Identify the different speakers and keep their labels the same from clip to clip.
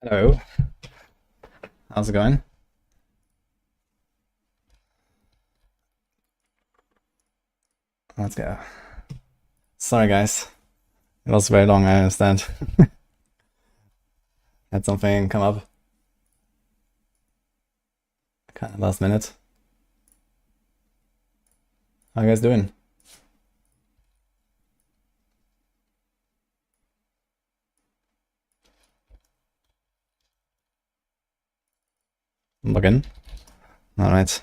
Speaker 1: Hello. How's it going? Let's go. Sorry guys. It was very long, I understand. Had something come up. Kind of last minute. How you guys doing? Log in. Alright.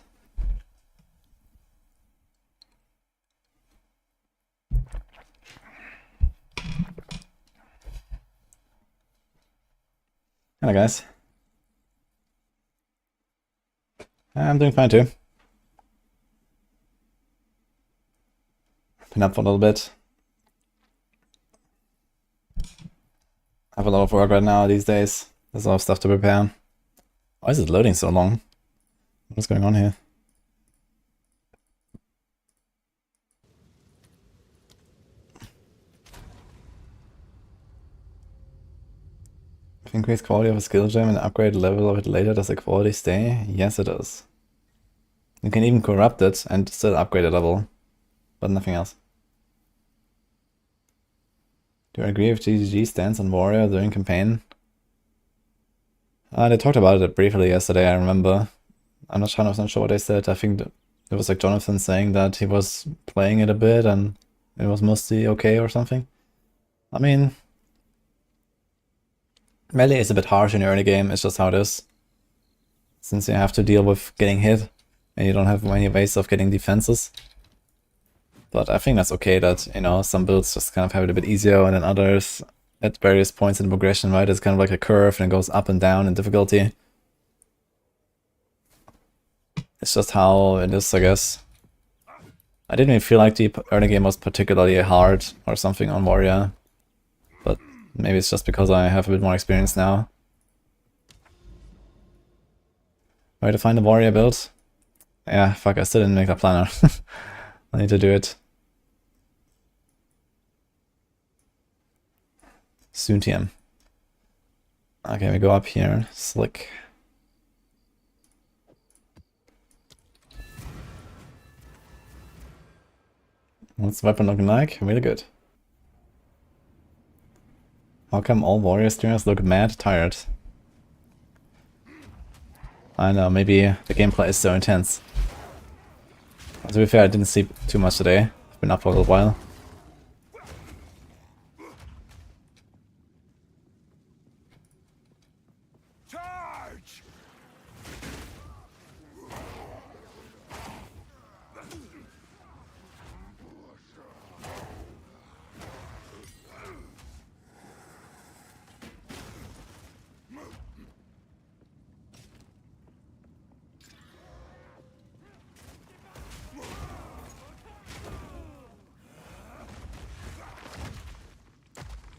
Speaker 1: Hello guys. I'm doing fine too. Been up for a little bit. I have a lot of work right now these days. There's a lot of stuff to prepare. Why is it loading so long? What's going on here? If increased quality of a skill gem and upgrade the level of it later, does the quality stay? Yes, it does. You can even corrupt it and still upgrade a level, but nothing else. Do you agree with GGG stance on Warrior during campaign? They talked about it briefly yesterday, I remember. I'm not 100% sure what they said. I think it was like Jonathan saying that he was playing it a bit and it was mostly okay or something. I mean, melee is a bit harsh in the early game, it's just how it is. Since you have to deal with getting hit and you don't have many ways of getting defenses. But I think that's okay that, you know, some builds just kind of have it a bit easier and then others at various points in the progression, right? It's kind of like a curve and it goes up and down in difficulty. It's just how it is, I guess. I didn't even feel like the early game was particularly hard or something on Warrior. But maybe it's just because I have a bit more experience now. Where to find a Warrior build? Yeah, fuck, I still didn't make that planner. I need to do it. Soon TM. Okay, we go up here. Slick. What's the weapon looking like? Really good. How come all Warrior streamers look mad tired? I know, maybe the gameplay is so intense. To be fair, I didn't sleep too much today. I've been up for a little while.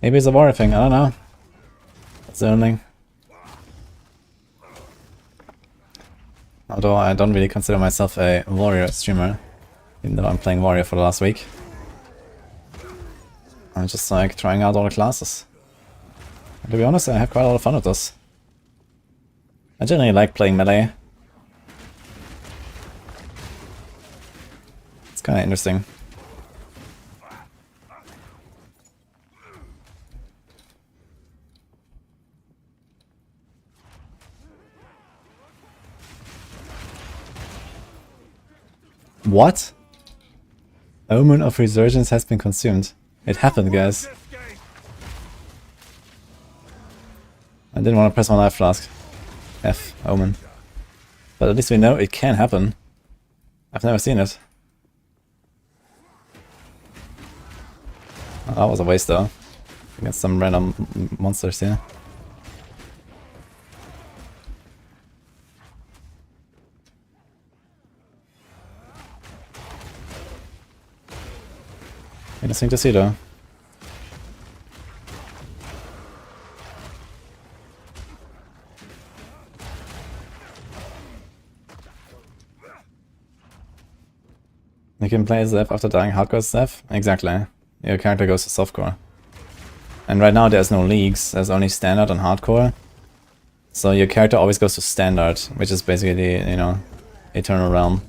Speaker 1: Maybe it's a Warrior thing, I don't know. That's the only thing. Although I don't really consider myself a Warrior streamer, even though I'm playing Warrior for the last week. I'm just like trying out all the classes. And to be honest, I have quite a lot of fun with this. I generally like playing melee. It's kinda interesting. What? Omen of Resurgence has been consumed. It happened, guys. I didn't want to press my life flask. F, Omen. But at least we know it can happen. I've never seen it. Oh, that was a waste though. Against some random monsters here. Interesting to see though. You can play SSF after dying hardcore SSF? Exactly. Your character goes to softcore. And right now there's no leagues, there's only standard and hardcore. So your character always goes to standard, which is basically the, you know, eternal realm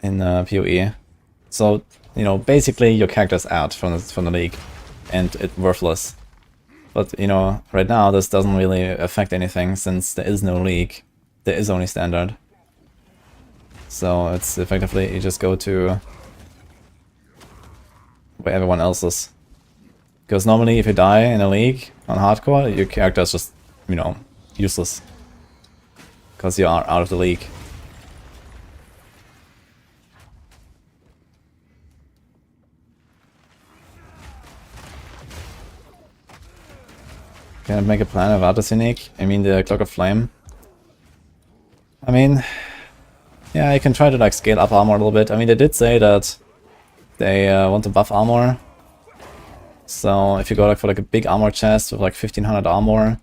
Speaker 1: in PoE. So, you know, basically your character's out from the league, and it's worthless. But, you know, right now this doesn't really affect anything, since there is no league. There is only standard. So it's effectively, you just go to where everyone else is. Because normally if you die in a league on hardcore, your character is just, you know, useless. Because you are out of the league. Can I make a plan without the Cynic? I mean the Cloak of Flame. I mean, yeah, I can try to like scale up armor a little bit. I mean, they did say that they want to buff armor. So if you go like for like a big armor chest with like 1500 armor,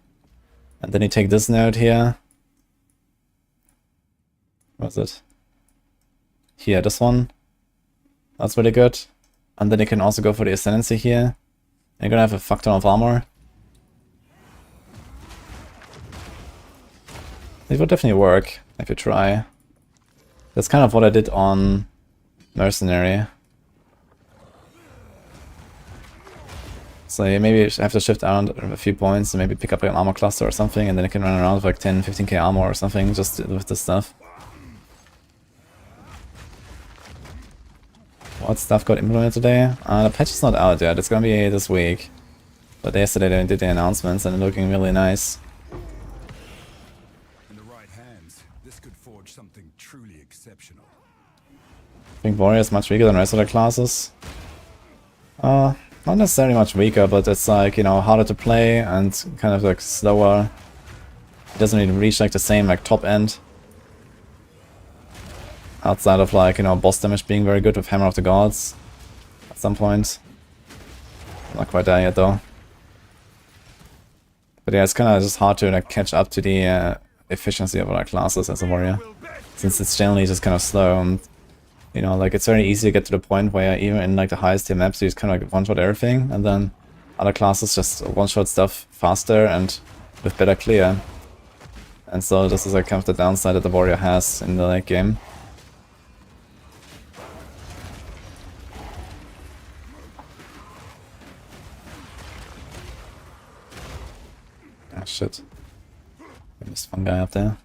Speaker 1: and then you take this node here. What's it? Here, this one. That's really good. And then you can also go for the Ascendancy here. You're gonna have a fuck ton of armor. It would definitely work if you try. That's kind of what I did on Mercenary. So you maybe have to shift around a few points and maybe pick up like an armor cluster or something, and then you can run around with like 10-15k armor or something just with this stuff. What stuff got implemented today? The patch is not out yet, it's gonna be this week. But yesterday they did the announcements and they're looking really nice.
Speaker 2: In the right hands, this could forge something truly exceptional.
Speaker 1: I think Warrior is much weaker than the rest of the classes. Not necessarily much weaker, but it's like, you know, harder to play and kind of like slower. It doesn't even reach like the same like top end. Outside of like, you know, boss damage being very good with Hammer of the Gods at some point. Not quite there yet though. But yeah, it's kind of just hard to like catch up to the efficiency of other classes as a warrior, since it's generally just kind of slow. And you know, like it's very easy to get to the point where even in like the highest tier maps you just kind of like one-shot everything, and then other classes just one-shot stuff faster and with better clear. And so this is like kind of the downside that the warrior has in the late game. Ah shit. There's one guy up there.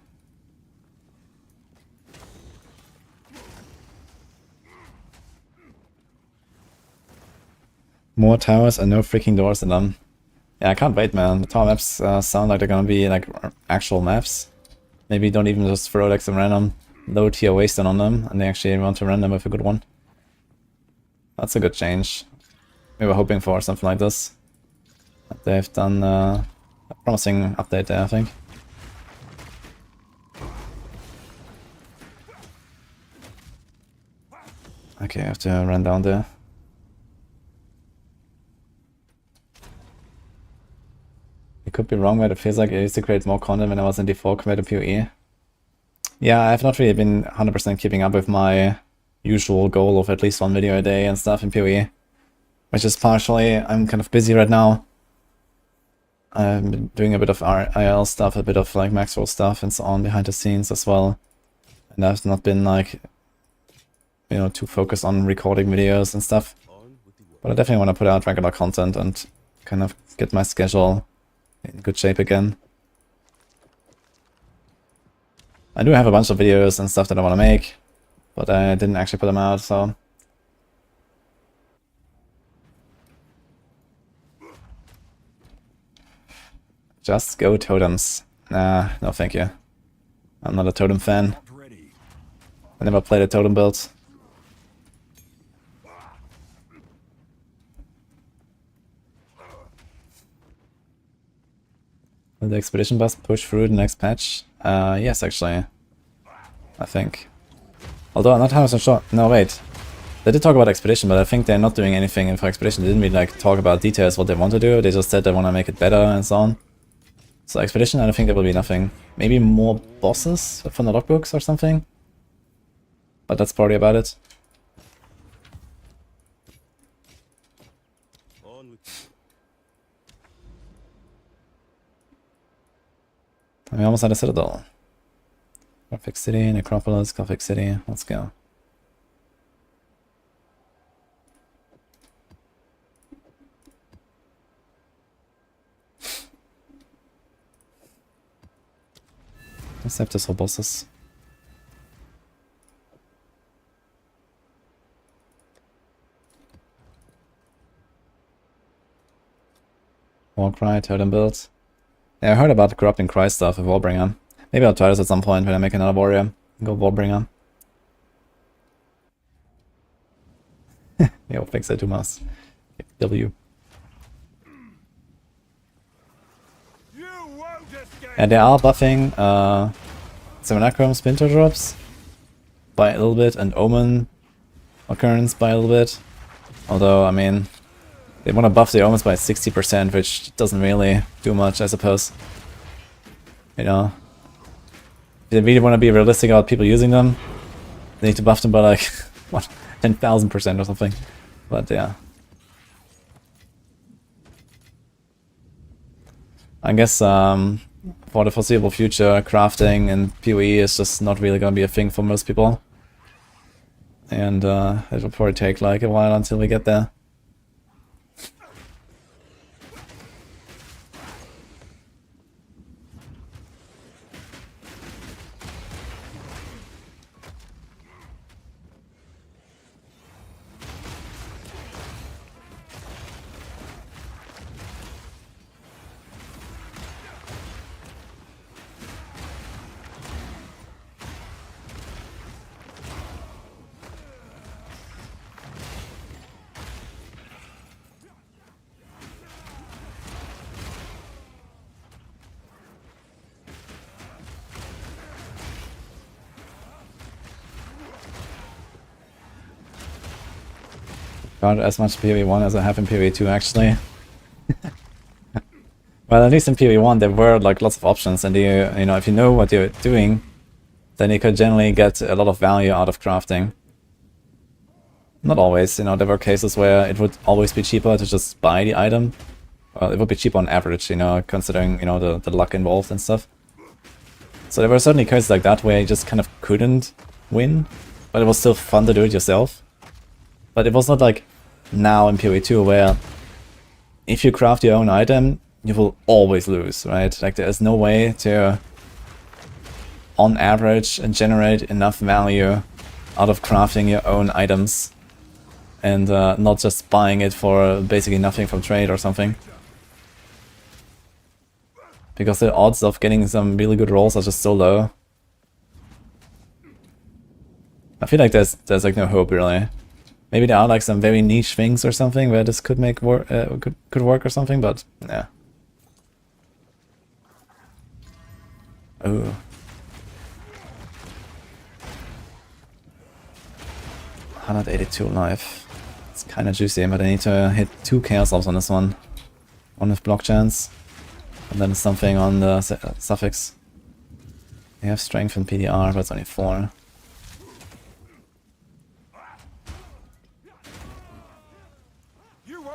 Speaker 1: More towers and no freaking doors in them. Yeah, I can't wait, man. The tower maps sound like they're gonna be like actual maps. Maybe don't even just throw like some random low tier wasteland on them, and they actually want to run them with a good one. That's a good change. We were hoping for something like this. But they've done a promising update there, I think. Okay, I have to run down there. It could be wrong, but it feels like it used to create more content when I was in D4 compared to PoE. Yeah, I've not really been 100% keeping up with my usual goal of at least one video a day and stuff in PoE. Which is partially, I'm kind of busy right now. I've been doing a bit of IL stuff, a bit of like Maxroll stuff and so on behind the scenes as well. And I've not been like, you know, too focused on recording videos and stuff. But I definitely want to put out regular content and kind of get my schedule in good shape again. I do have a bunch of videos and stuff that I want to make, but I didn't actually put them out, so... Just go totems. Nah, no thank you. I'm not a totem fan. I never played a totem build. Will the expedition bus push through the next patch? Yes, actually. I think. Although I'm not 100% sure. No, wait. They did talk about expedition, but I think they're not doing anything for expedition. They didn't really like talk about details what they want to do. They just said they want to make it better and so on. So expedition, I don't think there will be nothing. Maybe more bosses from the logbooks or something. But that's probably about it. And we almost had a citadel. Graphic City, Necropolis, Graphic City, let's go. Let's have this for bosses. Warcry, Totem build. Yeah, I heard about the corrupting cry stuff with Warbringer. Maybe I'll try this at some point when I make another warrior. Go Warbringer. Yo, fix it, Dumas. W. And they are buffing Simulacrum Splinter drops by a little bit and Omen occurrence by a little bit. Although, I mean, they want to buff the Omens by 60%, which doesn't really do much, I suppose. You know, if they really want to be realistic about people using them, they need to buff them by like, what, 10,000% or something. But yeah. I guess for the foreseeable future, crafting and PoE is just not really going to be a thing for most people. And it will probably take like a while until we get there. Got as much PoE1 as I have in PoE2 actually. Well, at least in PoE1 there were like lots of options, and you know, if you know what you're doing, then you could generally get a lot of value out of crafting. Not always, you know, there were cases where it would always be cheaper to just buy the item. Well, it would be cheaper on average, you know, considering, you know, the luck involved and stuff. So there were certainly cases like that where you just kind of couldn't win, but it was still fun to do it yourself. But it was not like now in PoE2 where if you craft your own item, you will always lose, right? Like there is no way to, on average, generate enough value out of crafting your own items and not just buying it for basically nothing from trade or something. Because the odds of getting some really good rolls are just so low. I feel like there's like no hope really. Maybe there are like some very niche things or something where this could make work, could work or something, but yeah. Oh. 182 life. It's kind of juicy, but I need to hit 2 Chaos Orbs on this one. One with block chance, and then something on the suffix. We have strength and PDR, but it's only 4.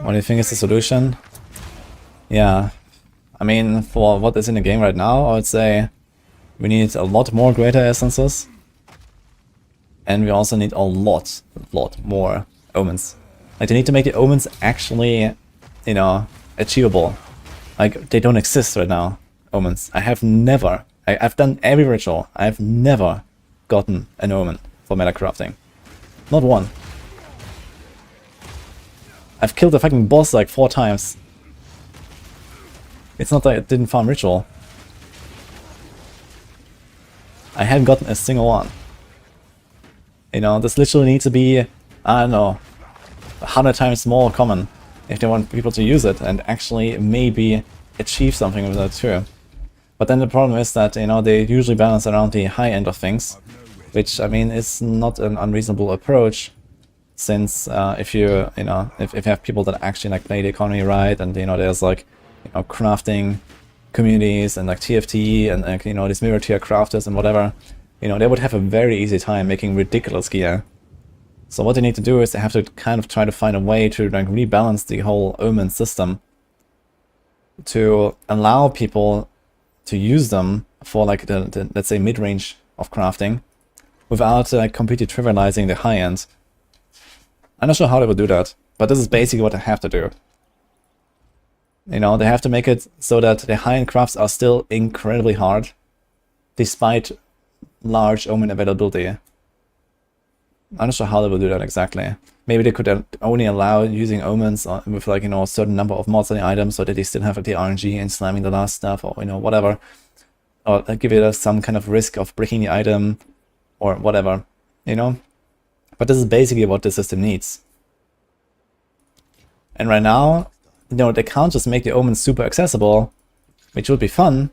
Speaker 1: What do you think is the solution? Yeah, I mean, for what is in the game right now, I would say we need a lot more greater essences. And we also need a lot more omens. Like, they need to make the omens actually, you know, achievable. Like, they don't exist right now, omens. I have never, I've done every ritual, I've never gotten an omen for meta crafting. Not one. I've killed the fucking boss like 4 times. It's not that I didn't farm ritual. I haven't gotten a single one. You know, this literally needs to be, I don't know, 100 times more common if they want people to use it and actually maybe achieve something with that too. But then the problem is that, you know, they usually balance around the high end of things, which, I mean, is not an unreasonable approach. Since if you have people that actually like play the economy right, and you know there's like, you know, crafting communities and like TFT and like, you know, these mirror tier crafters and whatever, you know, they would have a very easy time making ridiculous gear. So what they need to do is they have to kind of try to find a way to like rebalance the whole omen system to allow people to use them for like the let's say mid-range of crafting without completely trivializing the high end. I'm not sure how they would do that, but this is basically what they have to do. You know, they have to make it so that the high-end crafts are still incredibly hard, despite large omen availability. I'm not sure how they will do that exactly. Maybe they could only allow using omens with like, you know, a certain number of mods on the items so that they still have the RNG in slamming the last stuff, or, you know, whatever. Or give it some kind of risk of breaking the item or whatever, you know. But this is basically what the system needs. And right now, you know, they can't just make the omens super accessible, which would be fun,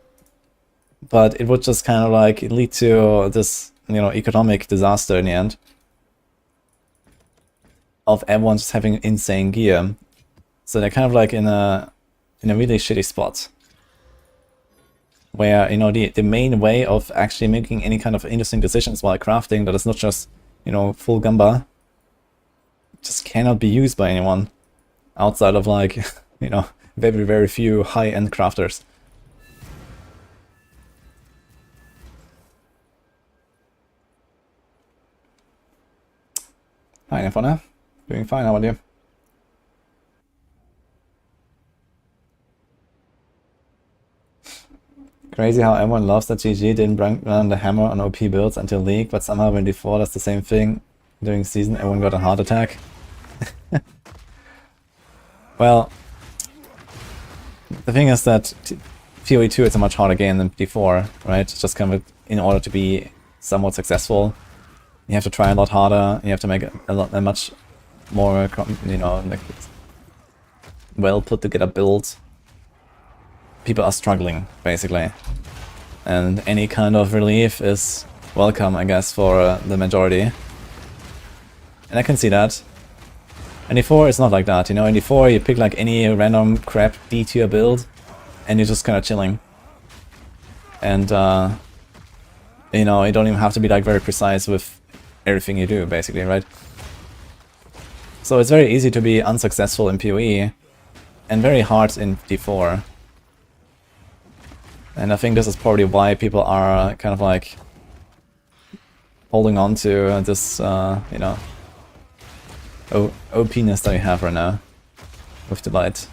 Speaker 1: but it would just kind of like lead to this, you know, economic disaster in the end of everyone just having insane gear. So they're kind of like in a really shitty spot where, you know, the main way of actually making any kind of interesting decisions while crafting that is not just, you know, full gamba just cannot be used by anyone outside of like, you know, very, very few high-end crafters. Hi, Nefona. Doing fine, how about you? Crazy how everyone loves that GG didn't bring down the hammer on OP builds until League, but somehow when D4 does the same thing during season, everyone got a heart attack. Well, the thing is that PoE 2 is a much harder game than D4, right? It's just kind of in order to be somewhat successful, you have to try a lot harder, you have to make a much more, you know, like well put together build. People are struggling, basically. And any kind of relief is welcome, I guess, for the majority. And I can see that. In D4 it's not like that, you know, in D4 you pick like any random crap D tier build and you're just kind of chilling. And, you know, you don't even have to be like very precise with everything you do, basically, right? So it's very easy to be unsuccessful in PoE and very hard in D4. And I think this is probably why people are kind of like holding on to this, you know, OP-ness that we have right now with the light.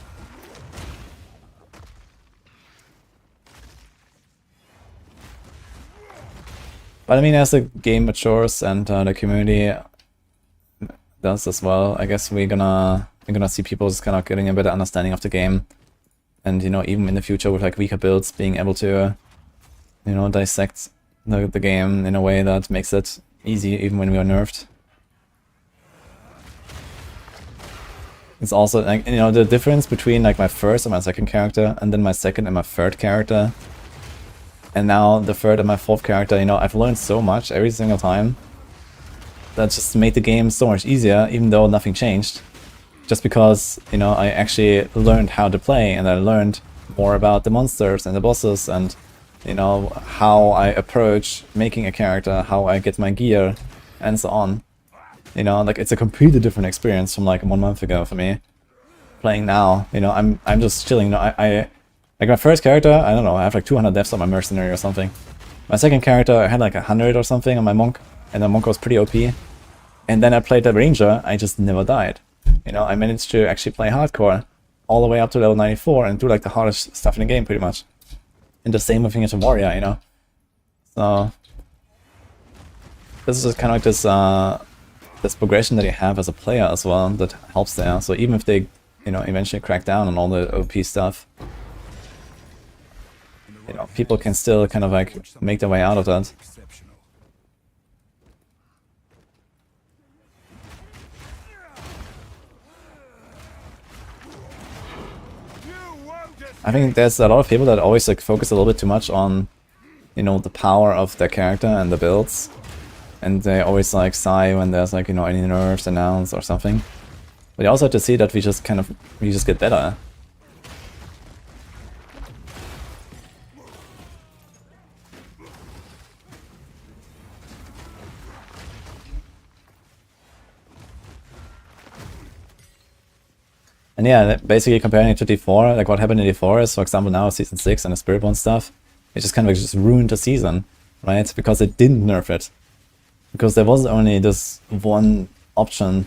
Speaker 1: But I mean, as the game matures and the community does as well, I guess we're gonna see people just kind of getting a better understanding of the game. And, you know, even in the future with like weaker builds, being able to, you know, dissect the game in a way that makes it easy even when we are nerfed. It's also like, you know, the difference between like my first and my second character and then my second and my third character and now the third and my fourth character, you know, I've learned so much every single time that just made the game so much easier even though nothing changed. Just because, you know, I actually learned how to play and I learned more about the monsters and the bosses and, you know, how I approach making a character, how I get my gear, and so on. You know, like, it's a completely different experience from like 1 month ago for me. Playing now, you know, I'm just chilling. You know, I like my first character, I don't know, I have like 200 deaths on my mercenary or something. My second character, I had like 100 or something on my monk, and the monk was pretty OP. And then I played the ranger, I just never died. You know, I managed to actually play hardcore all the way up to level 94 and do like the hardest stuff in the game pretty much. And the same thing as a warrior, you know. So this is just kind of like this progression that you have as a player as well that helps there. So even if they, you know, eventually crack down on all the OP stuff, you know, people can still kind of like make their way out of that. I think there's a lot of people that always like focus a little bit too much on, you know, the power of their character and the builds. And they always like sigh when there's like, you know, any nerfs announced or something. But you also have to see that we just get better. And yeah, basically comparing it to D4, like what happened in D4 is, for example, now Season 6 and the Spiritborn stuff, It just kind of just ruined the season, right? Because it didn't nerf it. Because there was only this one option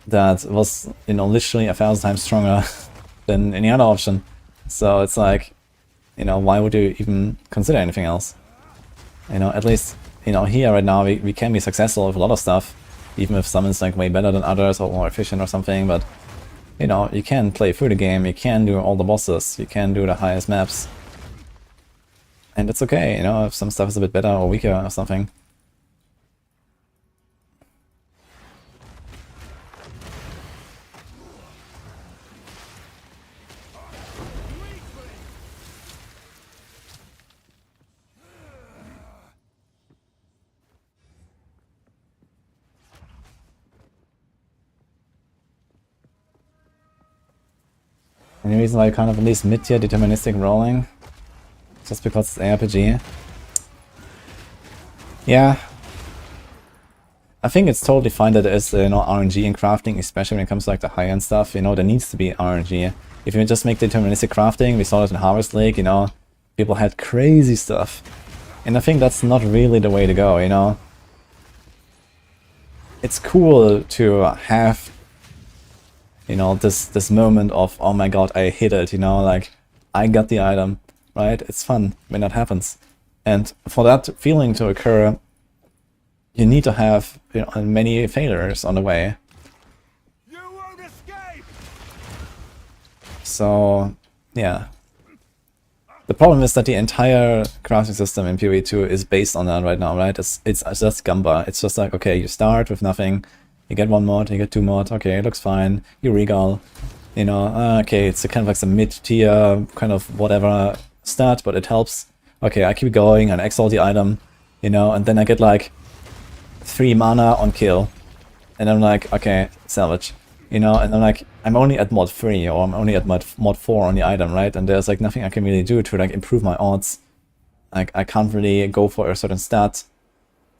Speaker 1: that was, you know, literally 1,000 times stronger than any other option. So it's like, you know, why would you even consider anything else? You know, at least, you know, here right now we can be successful with a lot of stuff, even if some is like way better than others or more efficient or something, but you know, you can play through the game, you can do all the bosses, you can do the highest maps. And it's okay, you know, if some stuff is a bit better or weaker or something. Any reason why you can't have at least mid-tier deterministic rolling? Just because it's ARPG? Yeah. I think it's totally fine that there is, you know, RNG in crafting, especially when it comes to like the high-end stuff, you know, there needs to be RNG. If you just make deterministic crafting, we saw it in Harvest Lake, you know, people had crazy stuff. And I think that's not really the way to go, you know. It's cool to have, you know, this moment of, oh my god, I hit it, you know, like, I got the item, right? It's fun when that happens. And for that feeling to occur, you need to have, you know, many failures on the way.
Speaker 2: You won't escape!
Speaker 1: So, yeah. The problem is that the entire crafting system in PoE2 is based on that right now, right? It's just Gamba. It's just like, okay, you start with nothing, you get one mod, you get two mod, okay, it looks fine, you regal, you know, okay, it's a kind of like some mid-tier, kind of whatever stat, but it helps. Okay, I keep going and exalt the item, you know, and then I get like 3 mana on kill, and I'm like, okay, salvage, you know, and I'm like, I'm only at mod 3, or I'm only at mod 4 on the item, right, and there's like nothing I can really do to like improve my odds. Like, I can't really go for a certain stat.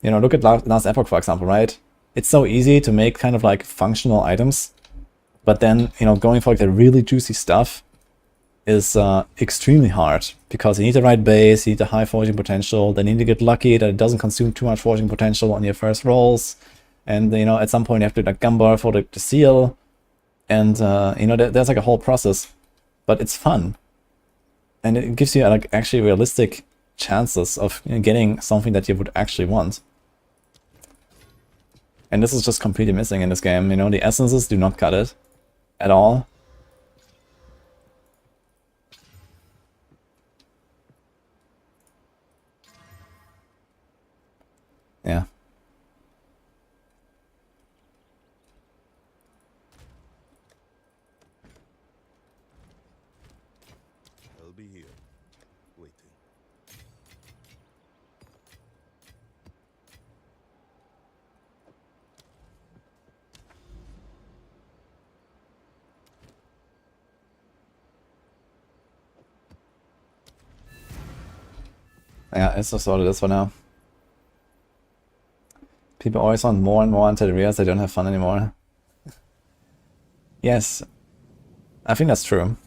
Speaker 1: You know, look at Last Epoch, for example, right? It's so easy to make kind of like functional items, but then, you know, going for like the really juicy stuff is extremely hard, because you need the right base, you need the high forging potential, then you need to get lucky that it doesn't consume too much forging potential on your first rolls, and, you know, at some point you have to like Gamba for the seal, and, you know, there's like a whole process, but it's fun. And it gives you like actually realistic chances of, you know, getting something that you would actually want. And this is just completely missing in this game, you know, the essences do not cut it at all. Yeah.
Speaker 2: I'll be here, waiting.
Speaker 1: Yeah, it's just what it is for now. People always want more and more until they realize they don't have fun anymore. Yes, I think that's true.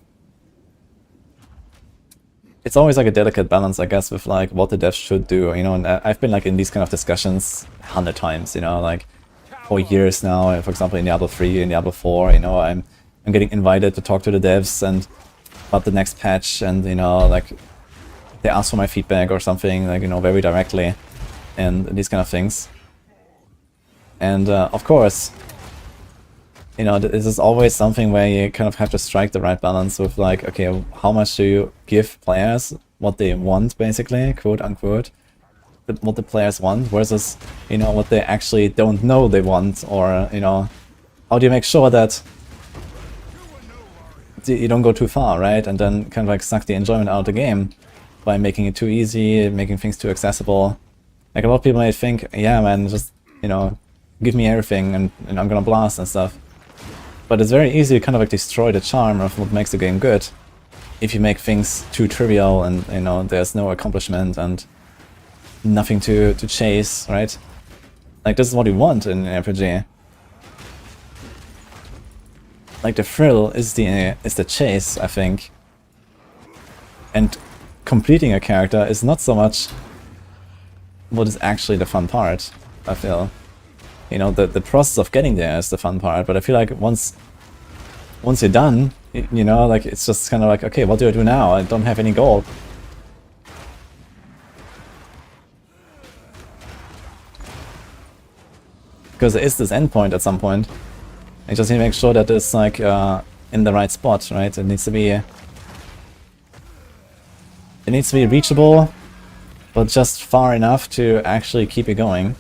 Speaker 1: It's always like a delicate balance, I guess, with like what the devs should do, you know, and I've been like in these kind of discussions 100 times, you know, like for years now. For example, in Diablo 3, in Diablo 4, you know, I'm getting invited to talk to the devs and about the next patch, and, you know, like they ask for my feedback or something, like, you know, very directly, and these kind of things. And of course, you know, this is always something where you kind of have to strike the right balance with like, okay, how much do you give players what they want, basically, quote unquote, what the players want, versus, you know, what they actually don't know they want, or, you know, how do you make sure that you don't go too far, right? And then kind of like suck the enjoyment out of the game by making it too easy, making things too accessible. Like, a lot of people might think, yeah, man, just, you know, give me everything and I'm gonna blast and stuff. But it's very easy to kind of like destroy the charm of what makes the game good if you make things too trivial and, you know, there's no accomplishment and nothing to chase, right? Like, this is what we want in an RPG. Like, the thrill is the chase, I think. And completing a character is not so much what is actually the fun part, I feel. You know, the process of getting there is the fun part, but I feel like once you're done, you know, like it's just kind of like, okay, what do I do now? I don't have any goal. Because there is this endpoint at some point. I just need to make sure that it's like in the right spot, right? It needs to be reachable, but just far enough to actually keep it going.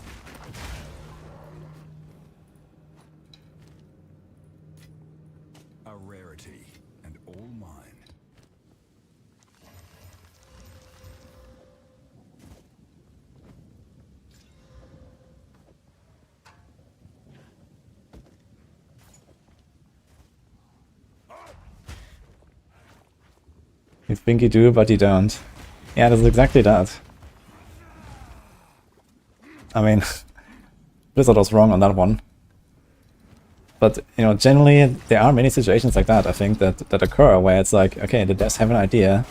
Speaker 2: A rarity, and all mine.
Speaker 1: You think you do, but you don't. Yeah, that's exactly that. I mean, Blizzard was wrong on that one. But, you know, generally, there are many situations like that, I think, that occur where it's like, okay, the devs have an idea,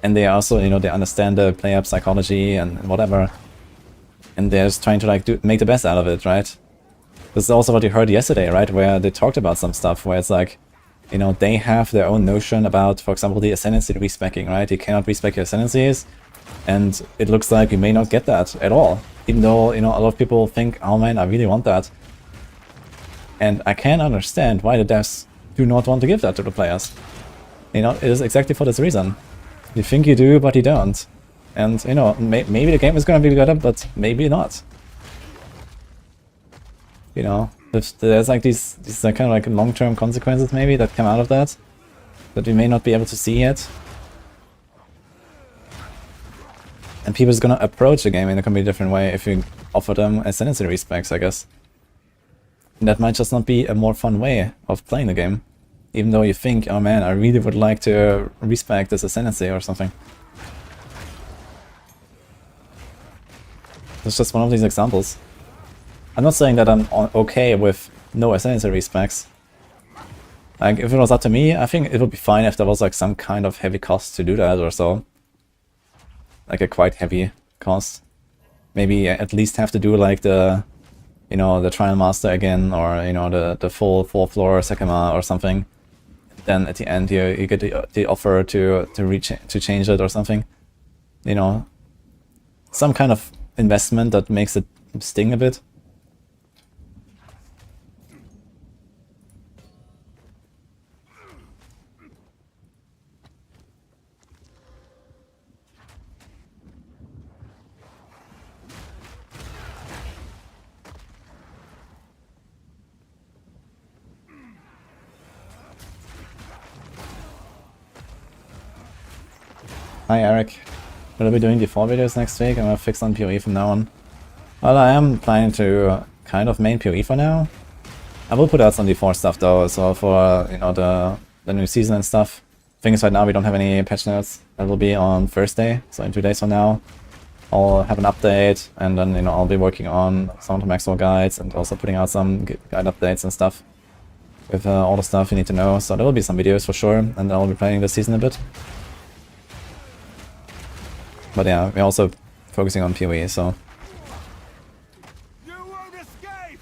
Speaker 1: and they also, you know, they understand the player psychology and whatever, and they're just trying to, like, make the best out of it, right? This is also what you heard yesterday, right, where they talked about some stuff where it's like, you know, they have their own notion about, for example, the ascendancy respecking, right? You cannot respec your ascendancies, and it looks like you may not get that at all, even though, you know, a lot of people think, oh man, I really want that. And I can understand why the devs do not want to give that to the players. You know, it is exactly for this reason. You think you do, but you don't. And, you know, maybe the game is gonna be better, but maybe not. You know, there's like these kind of like long-term consequences maybe that come out of that we may not be able to see yet. And people is gonna approach the game in a completely different way if you offer them ascendancy respecs, I guess. And that might just not be a more fun way of playing the game. Even though you think, oh man, I really would like to respec this ascendancy or something. It's just one of these examples. I'm not saying that I'm okay with no ascendancy respecs. Like, if it was up to me, I think it would be fine if there was like some kind of heavy cost to do that or so. Like a quite heavy cost. Maybe at least have to do like the, you know, the Trial Master again, or, you know, the full 4th floor Sekima or something. Then at the end you get the offer to change it or something. You know, some kind of investment that makes it sting a bit. Hi Eric. Will I be doing D4 videos next week? I'm gonna fix on PoE from now on. Well, I am planning to kind of main PoE for now. I will put out some D4 stuff though, so for, you know, the new season and stuff. Thing is, right now we don't have any patch notes. That will be on Thursday, so in 2 days from now. I'll have an update, and then, you know, I'll be working on some of the Maxroll guides and also putting out some guide updates and stuff with all the stuff you need to know. So there will be some videos for sure, and I'll be playing the season a bit. But yeah, we're also focusing on PoE, so.
Speaker 2: You won't escape!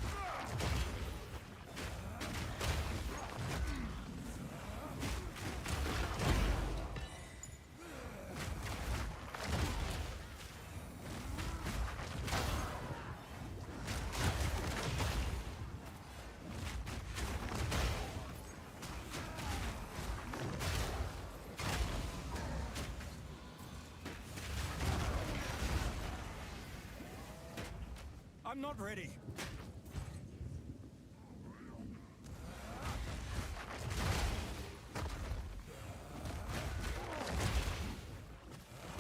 Speaker 2: I'm not ready.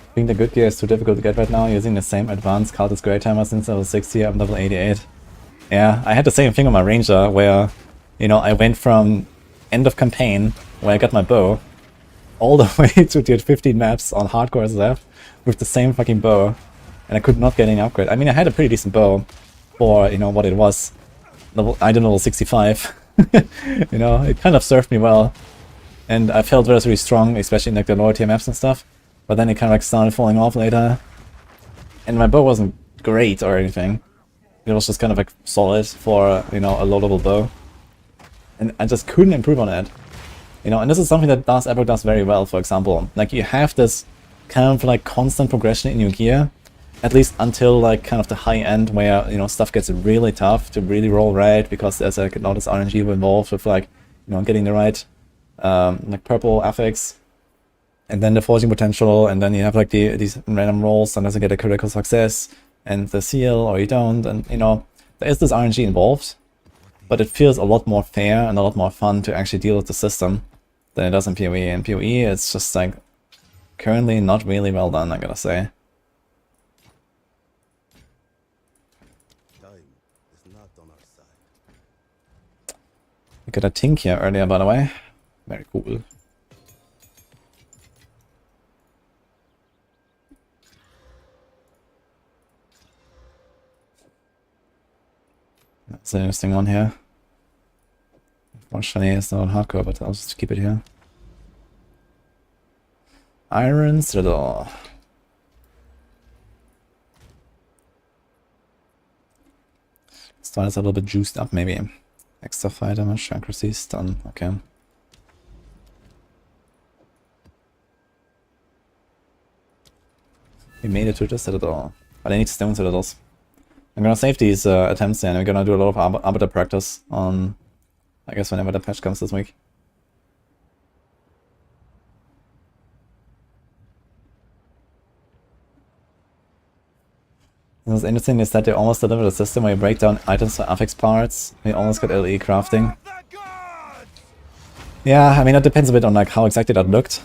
Speaker 1: I think the good gear is too difficult to get right now, using the same advanced Cultist Grey Timer since level 60, I'm level 88. Yeah, I had the same thing on my Ranger, where, you know, I went from end of campaign, where I got my bow, all the way to tier 15 maps on hardcore SSF with the same fucking bow, and I could not get any upgrade. I mean, I had a pretty decent bow for, you know, what it was. I don't know, level 65. You know, it kind of served me well. And I felt relatively strong, especially in like the lower tier maps and stuff. but then it kind of like started falling off later. And my bow wasn't great or anything. It was just kind of like solid for, you know, a low-level bow. And I just couldn't improve on it. You know, and this is something that Epic does very well, for example. Like, you have this kind of like constant progression in your gear, at least until like kind of the high end where, you know, stuff gets really tough to really roll right, because there's like a lot of RNG involved with like, you know, getting the right like purple affix, and then the forging potential, and then you have like these random rolls, sometimes you get a critical success and the seal, or you don't, and you know, there is this RNG involved, but it feels a lot more fair and a lot more fun to actually deal with the system than it does in PoE. In PoE, it's just like currently not really well done, I gotta say.
Speaker 3: Time is not on our side.
Speaker 1: We got a Tink here earlier, by the way. Very cool. That's an interesting one here. Unfortunately, it's not hardcore, but I'll just keep it here. Iron Citadel. Start is a little bit juiced up, maybe. Extra fire damage, accuracy, stun. Okay. We made it to the Citadel. But I need stone Citadels. I'm gonna save these attempts here, and we're gonna do a lot of arbiter practice on, I guess, whenever the patch comes this week. What's interesting is that they almost delivered a system where you break down items for affix parts. We almost got LE crafting. Yeah, I mean, it depends a bit on like how exactly that looked.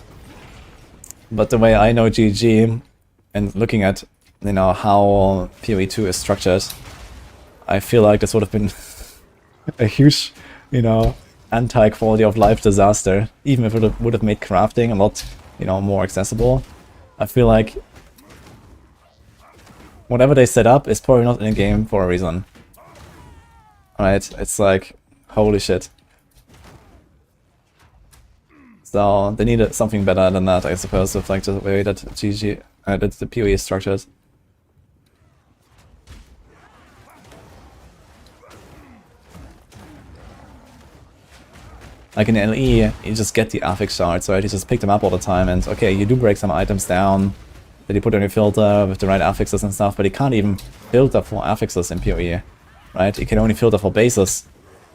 Speaker 1: But the way I know GG, and looking at, you know, how PoE2 is structured, I feel like this would have been a huge, you know, anti-quality of life disaster. Even if it would have made crafting a lot, you know, more accessible. I feel like whatever they set up is probably not in the game for a reason. Right? It's like, holy shit. So they needed something better than that, I suppose, with like the way that the PoE is structured. Like in LE, you just get the affix shards, right? You just pick them up all the time, and okay, you do break some items down that you put on your filter with the right affixes and stuff, but you can't even filter for affixes in PoE, right? You can only filter for bases.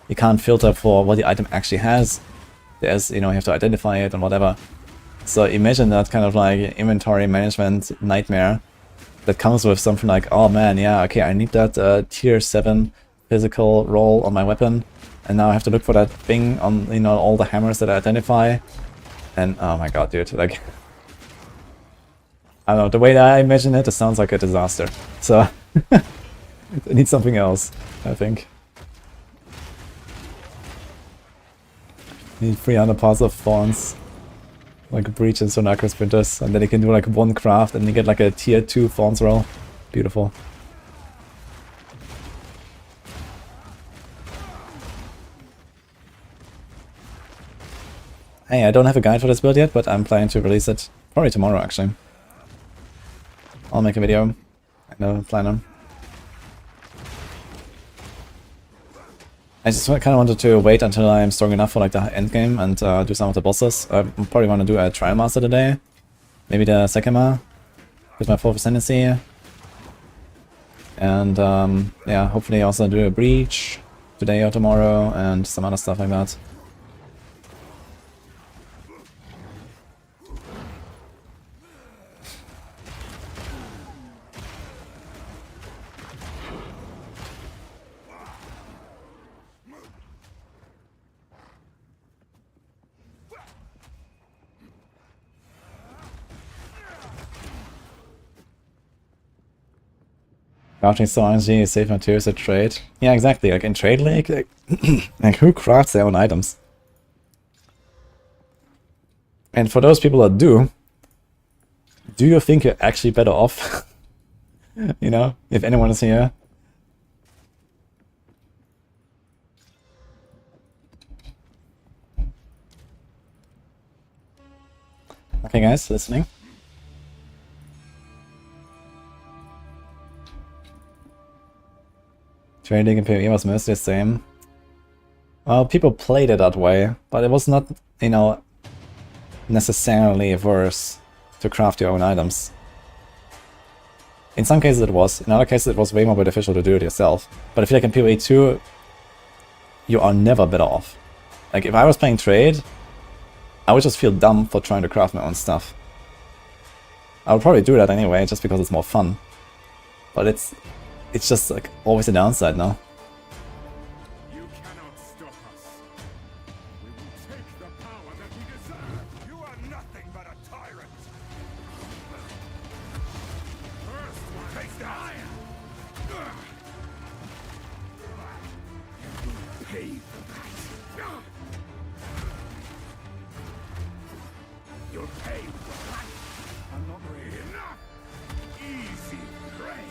Speaker 1: You can't filter for what the item actually has. There's, you know, you have to identify it and whatever. So imagine that kind of like inventory management nightmare that comes with something like, oh man, yeah, okay, I need that tier 7 physical roll on my weapon, and now I have to look for that thing on, you know, all the hammers that I identify. And oh my god, dude, like, I don't know, the way that I imagine it, it sounds like a disaster. So, I need something else, I think. Need 300 parts of thorns, like breach and Sonacra sprinters, and then you can do like one craft and you get like a tier 2 thorns roll. Beautiful. Hey, I don't have a guide for this build yet, but I'm planning to release it probably tomorrow actually. I'll make a video. I know, plan on. I just kind of wanted to wait until I'm strong enough for like the endgame and do some of the bosses. I probably want to do a Trial Master today. Maybe the Sekima with my 4th Ascendancy. And yeah, hopefully also do a Breach today or tomorrow and some other stuff like that. Crafting so RNG, save materials at trade. Yeah, exactly. Like in Trade League, like who crafts their own items? And for those people that do you think you're actually better off? You know, if anyone is here? Okay, guys, listening. Trading in PvE was mostly the same. Well, people played it that way, but it was not, you know, necessarily worse to craft your own items. In some cases it was, in other cases it was way more beneficial to do it yourself. But I feel like in PvE 2, you are never better off. Like, if I was playing trade, I would just feel dumb for trying to craft my own stuff. I would probably do that anyway, just because it's more fun. But it's just like always a downside now.
Speaker 2: You cannot stop us. We will take the power that we deserve. You are nothing but a tyrant. First one, take the iron. Pay for that. You'll pay for that. I'm not ready. Enough. Easy prey.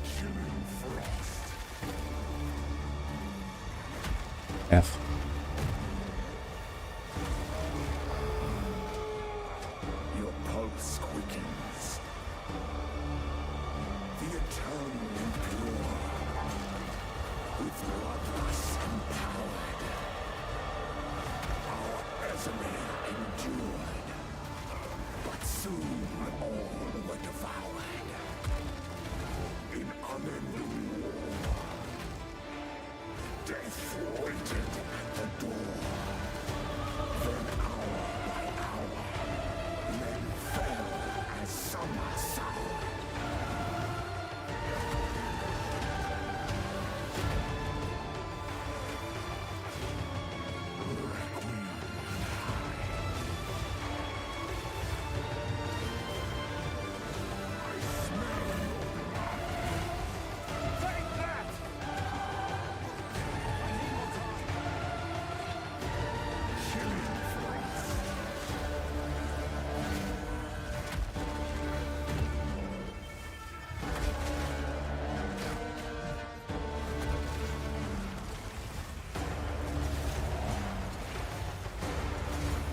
Speaker 2: Chilling frost.
Speaker 1: F.
Speaker 2: Your pulse quickens. The eternal impure. With bloodlust empowered. Our Ezreal endured. But soon all were devoured. In unending war. Death waited at the door. Then hour by hour, men fell as summer soured. Requiem I smell your blood. Take that! Chilling frost.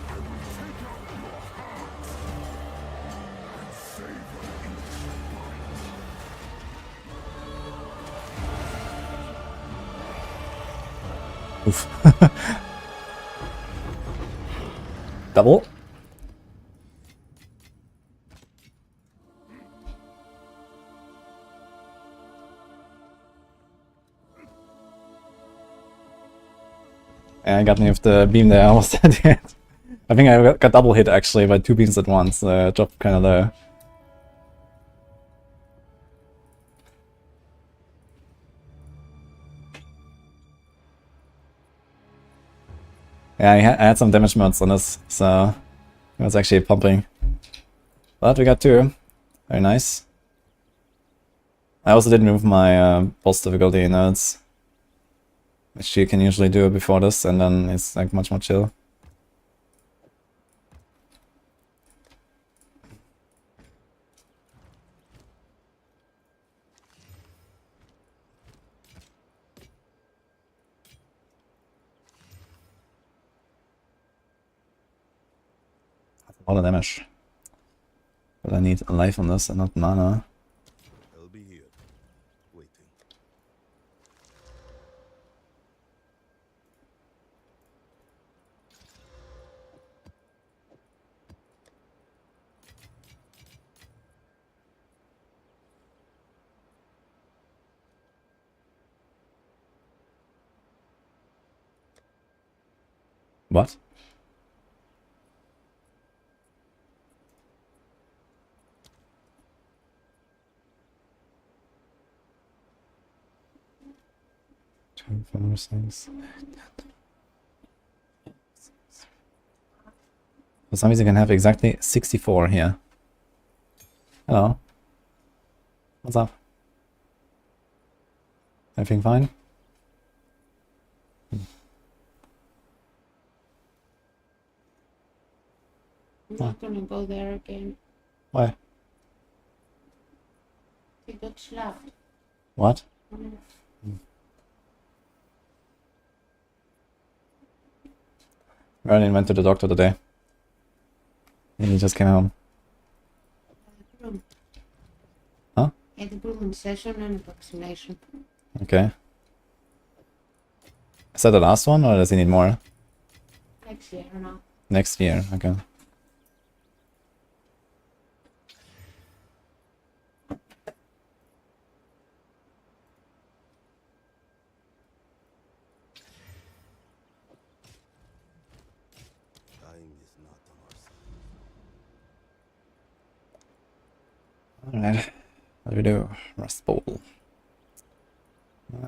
Speaker 2: I will take out your heart and savor each bite.
Speaker 1: Oof. Double. Yeah, I got me with the beam there, I was dead yet. I think I got double hit actually by 2 beams at once, dropped kinda low. Yeah, I had some damage mods on this, so it was actually pumping. But we got 2. Very nice. I also didn't move my boss difficulty nodes, which you can usually do before this, and then it's like much more chill. A lot of damage. But I need life on this and not mana.
Speaker 3: I'll be here, waiting.
Speaker 1: What? For some reason I can have exactly 64 here. Hello. What's up? Everything fine?
Speaker 4: I'm not gonna go there again.
Speaker 1: Why?
Speaker 4: He got slapped.
Speaker 1: What?
Speaker 4: Mm.
Speaker 1: Merlin went to the doctor today. He just came home.
Speaker 4: Room.
Speaker 1: Huh?
Speaker 4: Had a grooming session and a vaccination.
Speaker 1: Okay. Is that the last one, or does he need more?
Speaker 4: Next year now.
Speaker 1: Next year, okay.
Speaker 3: Dying is not on our side.
Speaker 1: Alright. What do we do? Rust Bowl.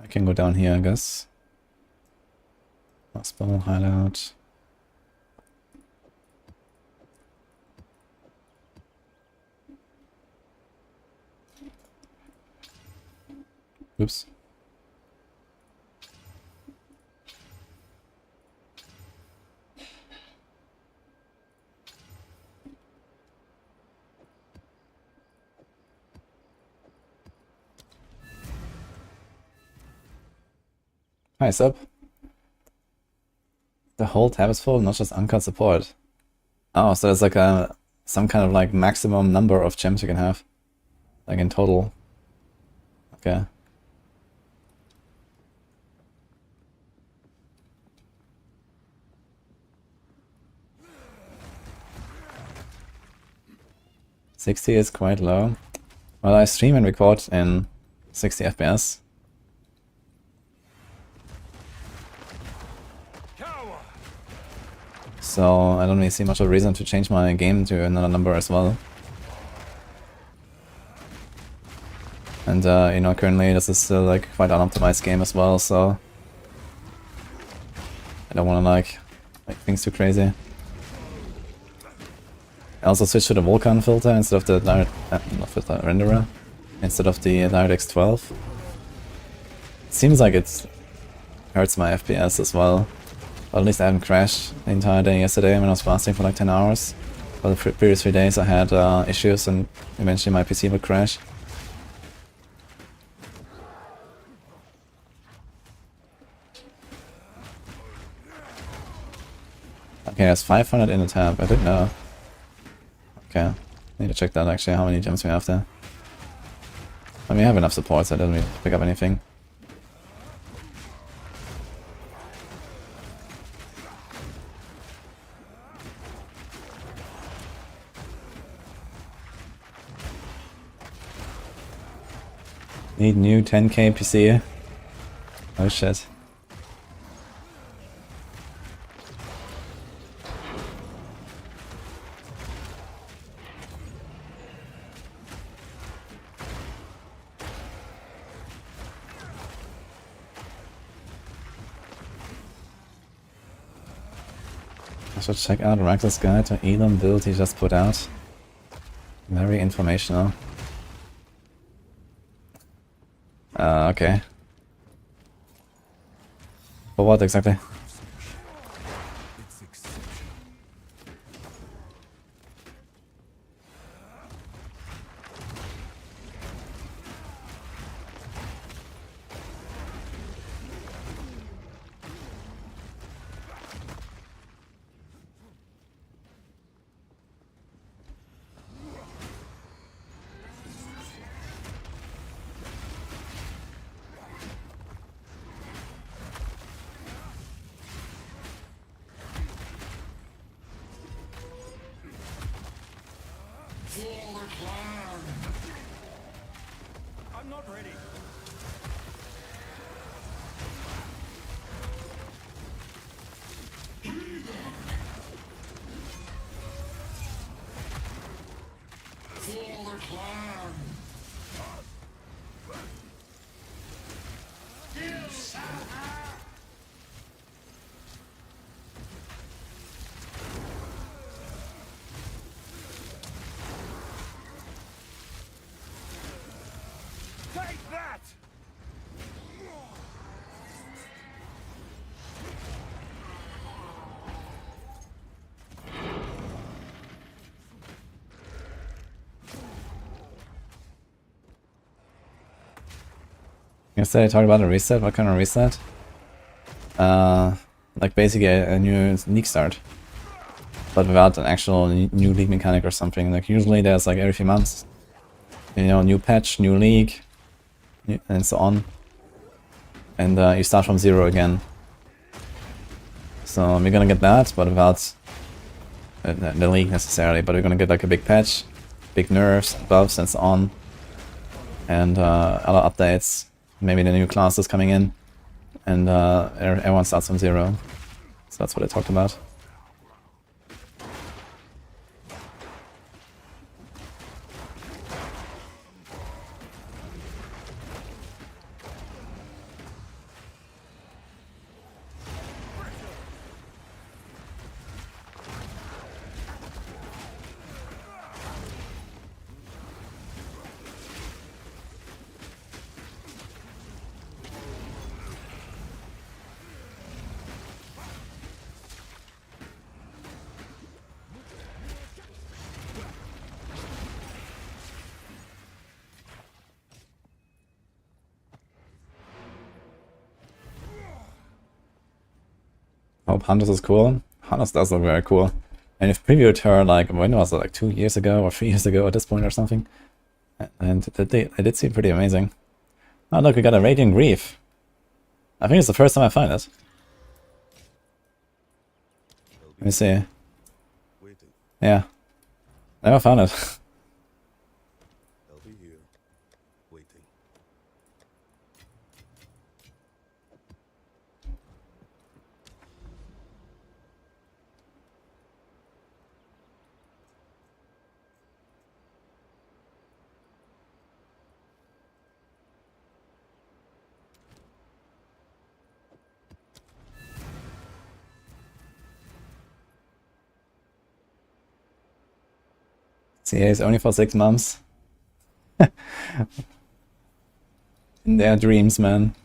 Speaker 1: I can go down here, I guess. Rust Bowl, hideout. Oops. Hi, sup? The whole tab is full, not just uncut support. Oh, so it's like some kind of like maximum number of gems you can have. Like in total. Okay. $60 is quite low. Well, I stream and record in 60 FPS. So I don't really see much of a reason to change my game to another number as well. And you know, currently this is still like quite an optimized game as well, so I don't want to like make things too crazy. I also switched to the Vulkan filter instead of the direct, not filter, renderer, instead of the DirectX 12. It seems like it hurts my FPS as well. But at least I haven't crashed the entire day yesterday when I was fasting for like 10 hours. For the previous 3 days I had issues and eventually my PC would crash. Okay, there's 500 in the tab, I didn't know. Okay, need to check that actually, how many gems we have there. I mean, we have enough support, so I don't need to pick up anything. Need new 10k PC. Oh shit. I should check out Rax's guide to Elon build he just put out. Very informational. Okay. For what exactly?
Speaker 2: It's exceptional. I'm not ready. Take that!
Speaker 1: Yesterday I talked about a reset. What kind of reset? Like basically a new league start, but without an actual new league mechanic or something. Like usually there's like every few months, you know, new patch, new league, and so on. And you start from 0 again. So we're gonna get that, but without the league necessarily. But we're gonna get like a big patch, big nerfs, buffs, and so on, and other updates. Maybe the new classes coming in, and everyone starts from 0. So that's what I talked about. Hope Hunters is cool. Hunters does look very cool. And if previewed her like, when was it, like 2 years ago or 3 years ago at this point or something? And it did seem pretty amazing. Oh look, we got a Radiant Grief. I think it's the first time I find it. Let me see.
Speaker 3: Waiting.
Speaker 1: Yeah. Never found it.
Speaker 3: I'll be here. Waiting.
Speaker 1: CA is only for 6 months. In their dreams, man.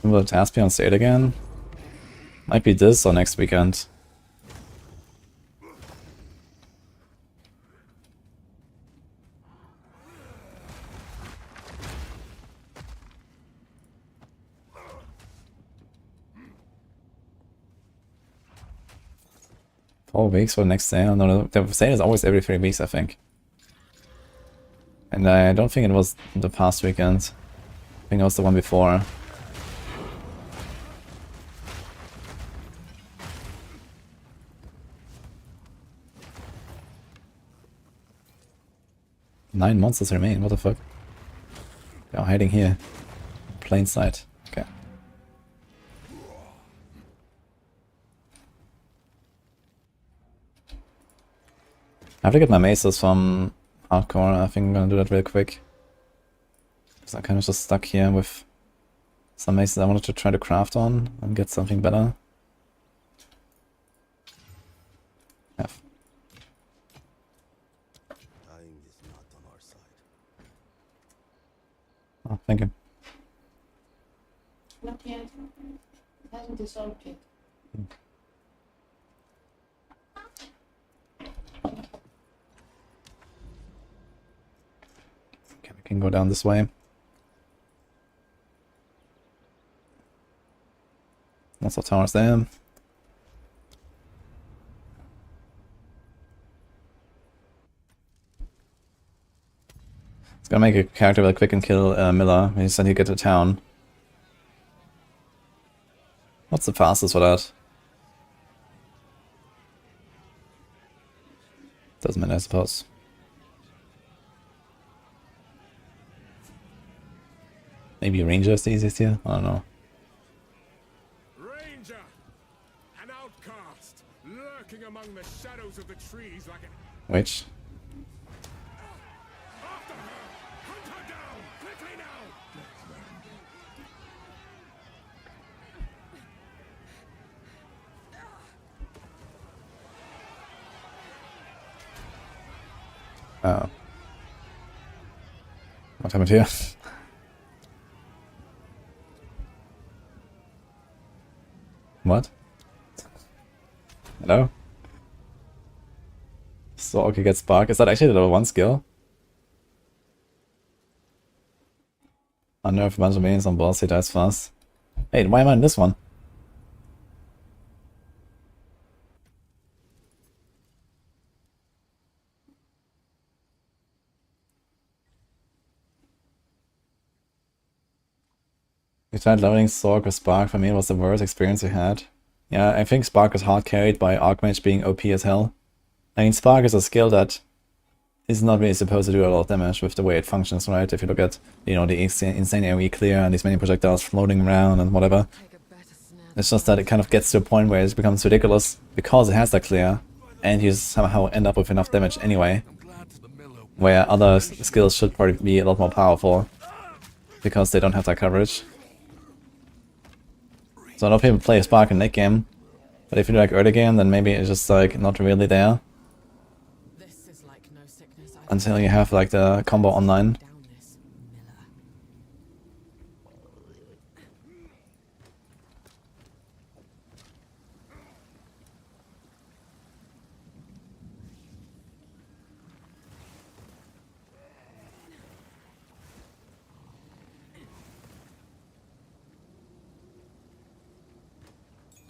Speaker 1: Will Taspi on sale again? Might be this or next weekend. Weeks for the next sale? No, the sale is always every 3 weeks, I think. And I don't think it was the past weekend. I think it was the one before. Nine monsters remain, what the fuck? They're hiding here. Plain sight. Okay. I have to get my maces from hardcore. I think I'm gonna do that real quick. Because I'm kind of just stuck here with some maces I wanted to try to craft on and get something better. F.
Speaker 3: Dying is not on our side.
Speaker 1: Oh, thank you.
Speaker 4: Not yet. It hasn't dissolved yet.
Speaker 1: Okay, we can go down this way. Lots of towers there. It's gonna make a character real quick and kill Miller. He said he'd get to town. What's the fastest for that? Doesn't matter, I suppose. Maybe Ranger is the easiest here? I don't know.
Speaker 2: Ranger! An outcast, lurking among the shadows of the trees like an...
Speaker 1: Which?
Speaker 2: After her! Hunt her down! Quickly now!
Speaker 1: Oh. What happened here? What? Hello? So okay, get Spark. Is that actually the level 1 skill? Unnerve a bunch of minions on boss, he dies fast. Hey, why am I in this one? You tried leveling Sork with Spark. For me, it was the worst experience we had. Yeah, I think Spark is hard carried by Archmage being OP as hell. I mean, Spark is a skill that is not really supposed to do a lot of damage with the way it functions, right? If you look at, you know, the insane AoE clear and these many projectiles floating around and whatever. It's just that it kind of gets to a point where it becomes ridiculous because it has that clear, and you somehow end up with enough damage anyway. Where other skills should probably be a lot more powerful because they don't have that coverage. So a lot of people play Spark in late game, but if you do like early game, then maybe it's just like not really there. Until you have like the combo online.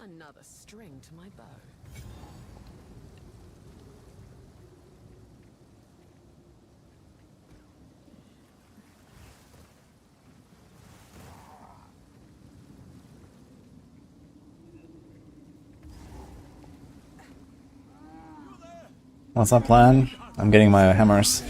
Speaker 5: Another string to my bow.
Speaker 1: What's our plan? I'm getting my hammers.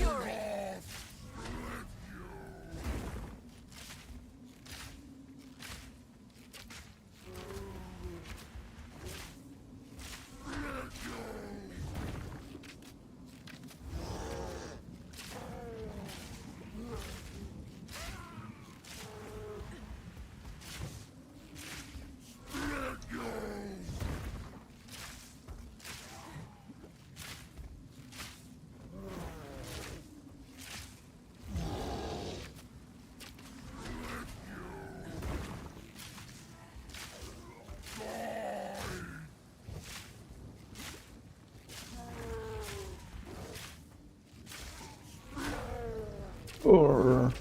Speaker 1: Or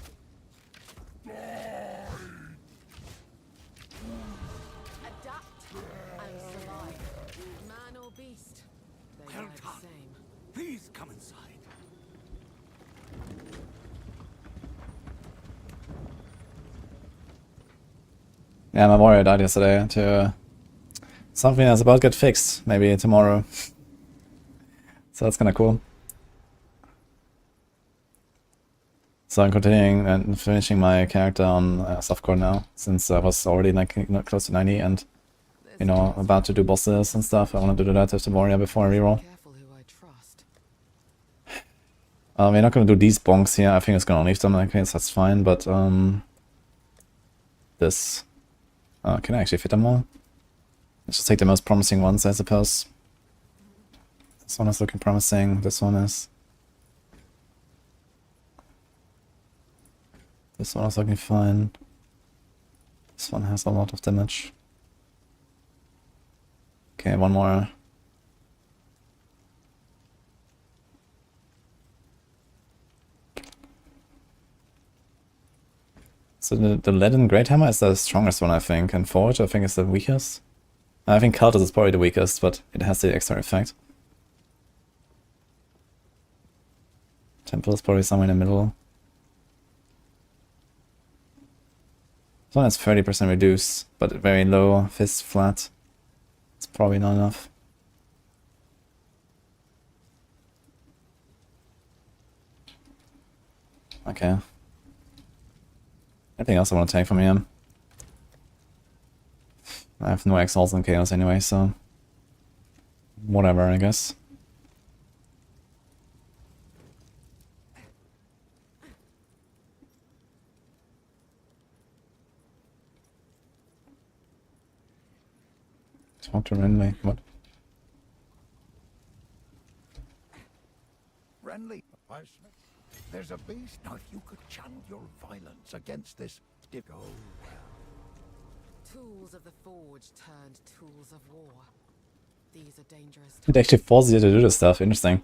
Speaker 5: Adapt and survive. Man or beast, they are the same.
Speaker 2: Please come inside.
Speaker 1: yeah, my warrior died yesterday to something that's about to get fixed, maybe tomorrow. So that's kinda cool. So I'm continuing and finishing my character on softcore now, since I was already like close to 90 and, you know, about to do bosses and stuff. I want to do that with the warrior before I reroll.
Speaker 5: Careful who I trust.
Speaker 1: We're not gonna do these bonks here. I think it's gonna leave them in case, that's fine, but this... can I actually fit them all? Let's just take the most promising ones, I suppose. This one is looking promising, this one is... This one is looking fine. This one has a lot of damage. Okay, one more. So the leaden great hammer is the strongest one, I think, and forge I think is the weakest. I think Cultist is probably the weakest, but it has the extra effect. Temple is probably somewhere in the middle. This one has 30% reduce, but very low, fist flat. It's probably not enough. Okay. Anything else I want to take from him? I have no Exiles and Chaos anyway, so... whatever, I guess. Talk to Renly. What?
Speaker 2: Renly, I Blacksmith? There's a beast. Now, if you could channel your violence against this, go well.
Speaker 5: Tools of the forge turned tools of war. These are dangerous
Speaker 1: It actually forces you to do this stuff. Interesting.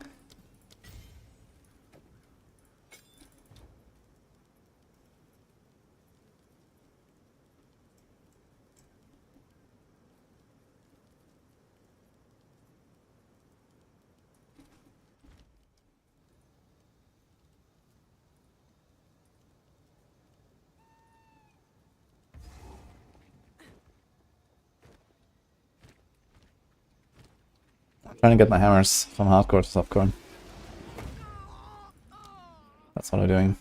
Speaker 1: Trying to get my hammers from hardcore to softcore. That's what I'm doing.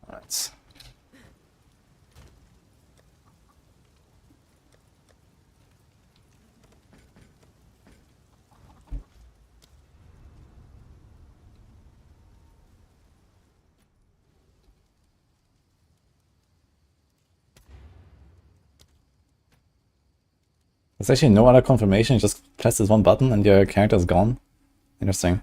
Speaker 1: Alright. There's actually no other confirmation, you just press this one button and your character is gone. Interesting.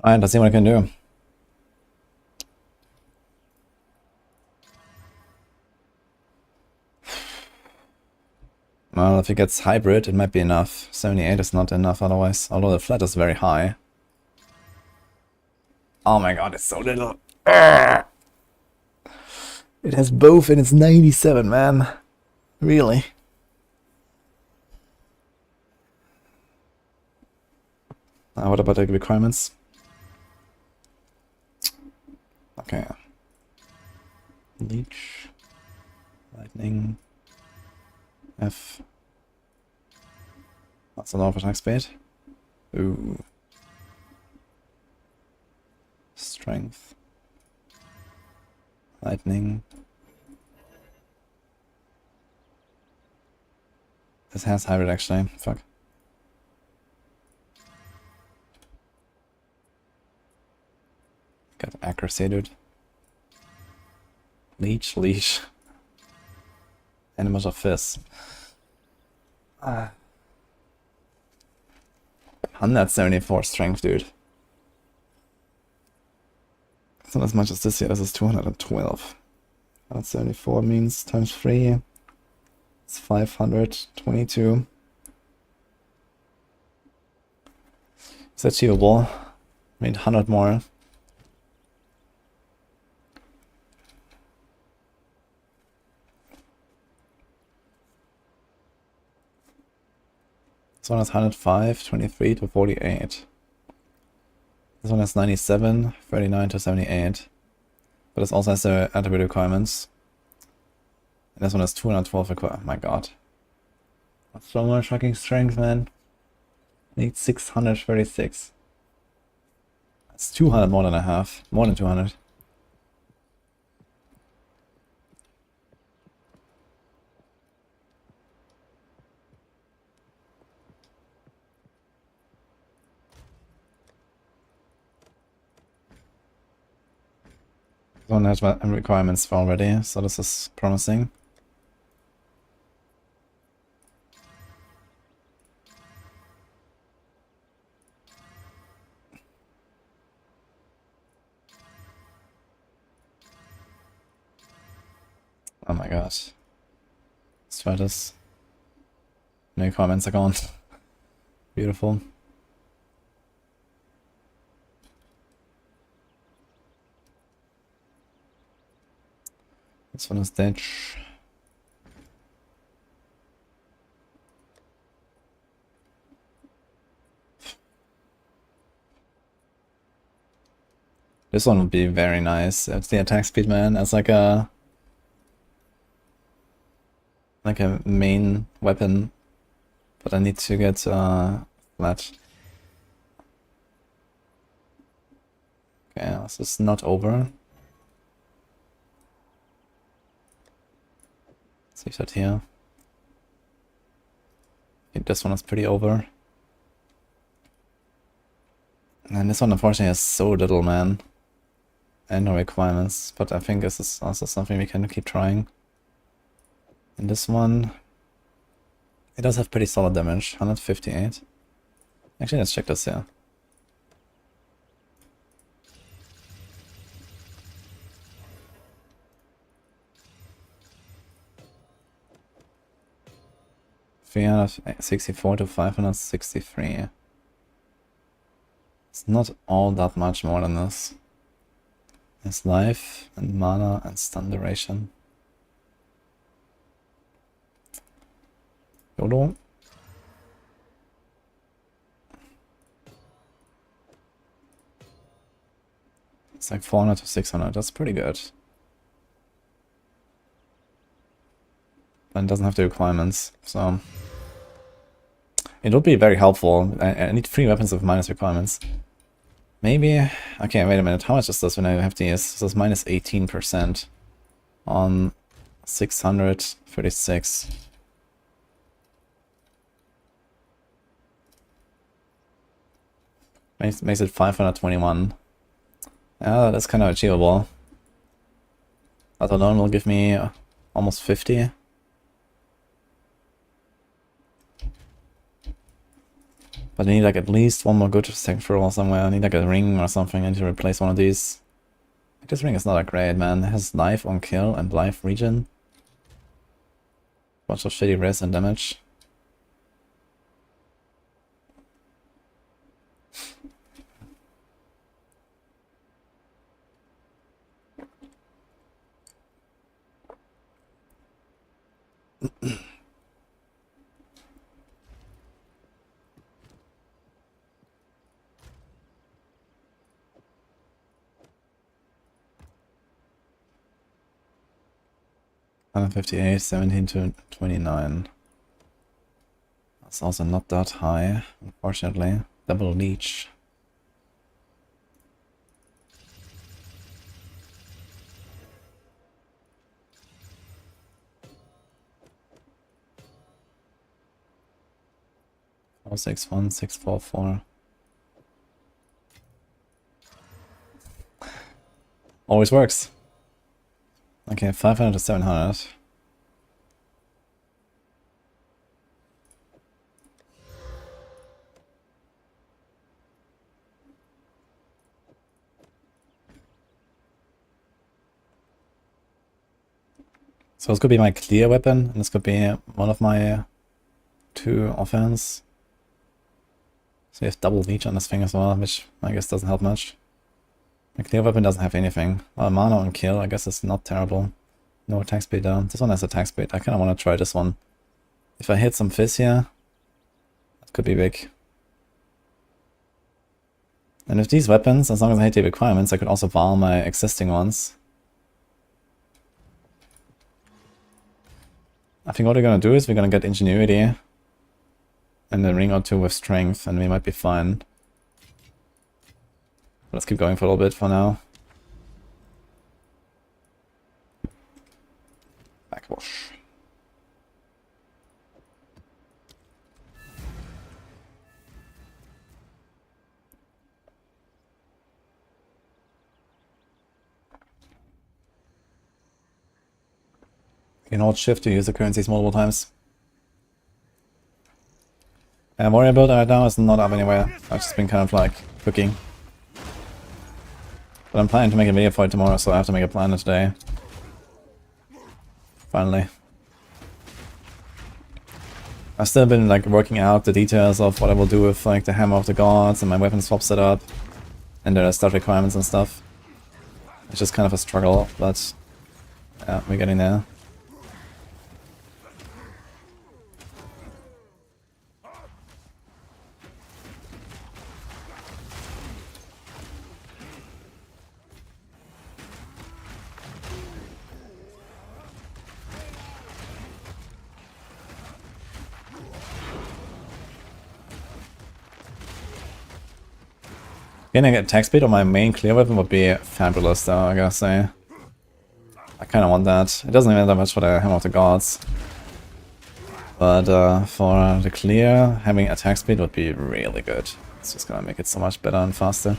Speaker 1: Alright, let's see what I can do. Well, if it gets hybrid, it might be enough. 78 is not enough otherwise, although the flat is very high. Oh my god, it's so little. It has both and it's 97, man. Really? What about the requirements? Okay. Leech. Lightning. F. That's a lot of attack speed. Ooh. Strength. Lightning. This has hybrid actually. Fuck. Got accuracy, dude. Leech, leash. Animals of Fizz. 174 strength, dude. It's not as much as this here. This is 212. 174 means times 3. It's 522. It's achievable. I mean, 100 more. This one has 105, 23 to 48. This one has 97, 39 to 78. But this also has the attribute requirements. And this one has 212 requirements. My god. That's so much fucking strength, man. Need 636. That's 200 more than I have. More than 200. This one has requirements already, so this is promising. Oh my god. Let's try this. No comments are gone. Beautiful. This one is ditch. This one would be very nice. It's the attack speed, man. As like a main weapon, but I need to get flat. Okay, this is not over. Save that here. I think this one is pretty over. And this one unfortunately has so little, man. And no requirements, but I think this is also something we can keep trying. And this one, it does have pretty solid damage, 158. Actually, let's check this here. $364 to 563. It's not all that much more than this. There's life and mana and stun duration. YOLO. It's like 400 to 600, that's pretty good. But it doesn't have the requirements, so... It would be very helpful. I need 3 weapons with minus requirements. Maybe... Okay, wait a minute, how much is this when I have these? This is minus 18% on 636. Makes it 521. Yeah, that's kind of achievable. That alone will give me almost 50. But I need like at least one more good sectoral somewhere. I need like a ring or something. I need to replace one of these. This ring is not that great, man. It has life on kill and life regen. Bunch of shitty res and damage. $158, 17 to 29. That's also not that high, unfortunately. Double leech. Oh, 6-1, 6-4-4. Always works. Okay, 500 to 700. So this could be my clear weapon, and this could be one of my 2 offense. So you have double leech on this thing as well, which I guess doesn't help much. My clear weapon doesn't have anything. Mana on kill, I guess it's not terrible. No attack speed down. This one has attack speed. I kind of want to try this one. If I hit some fizz here, that could be big. And with these weapons, as long as I hit the requirements, I could also val my existing ones. I think what we're gonna do is we're gonna get ingenuity and a ring or 2 with strength, and we might be fine. Let's keep going for a little bit for now. Backwash. You can hold shift to use the currencies multiple times. And warrior build right now is not up anywhere. I've just been kind of like cooking. But I'm planning to make a video for it tomorrow, so I have to make a plan today. Finally. I've still been like working out the details of what I will do with like the Hammer of the Gods and my weapon swap setup. And the stuff requirements and stuff. It's just kind of a struggle, but yeah, we're getting there. Getting attack speed on my main clear weapon would be fabulous though, I gotta say. I kind of want that. It doesn't matter much for the Hammer of the Gods. But for the clear, having attack speed would be really good. It's just gonna make it so much better and faster.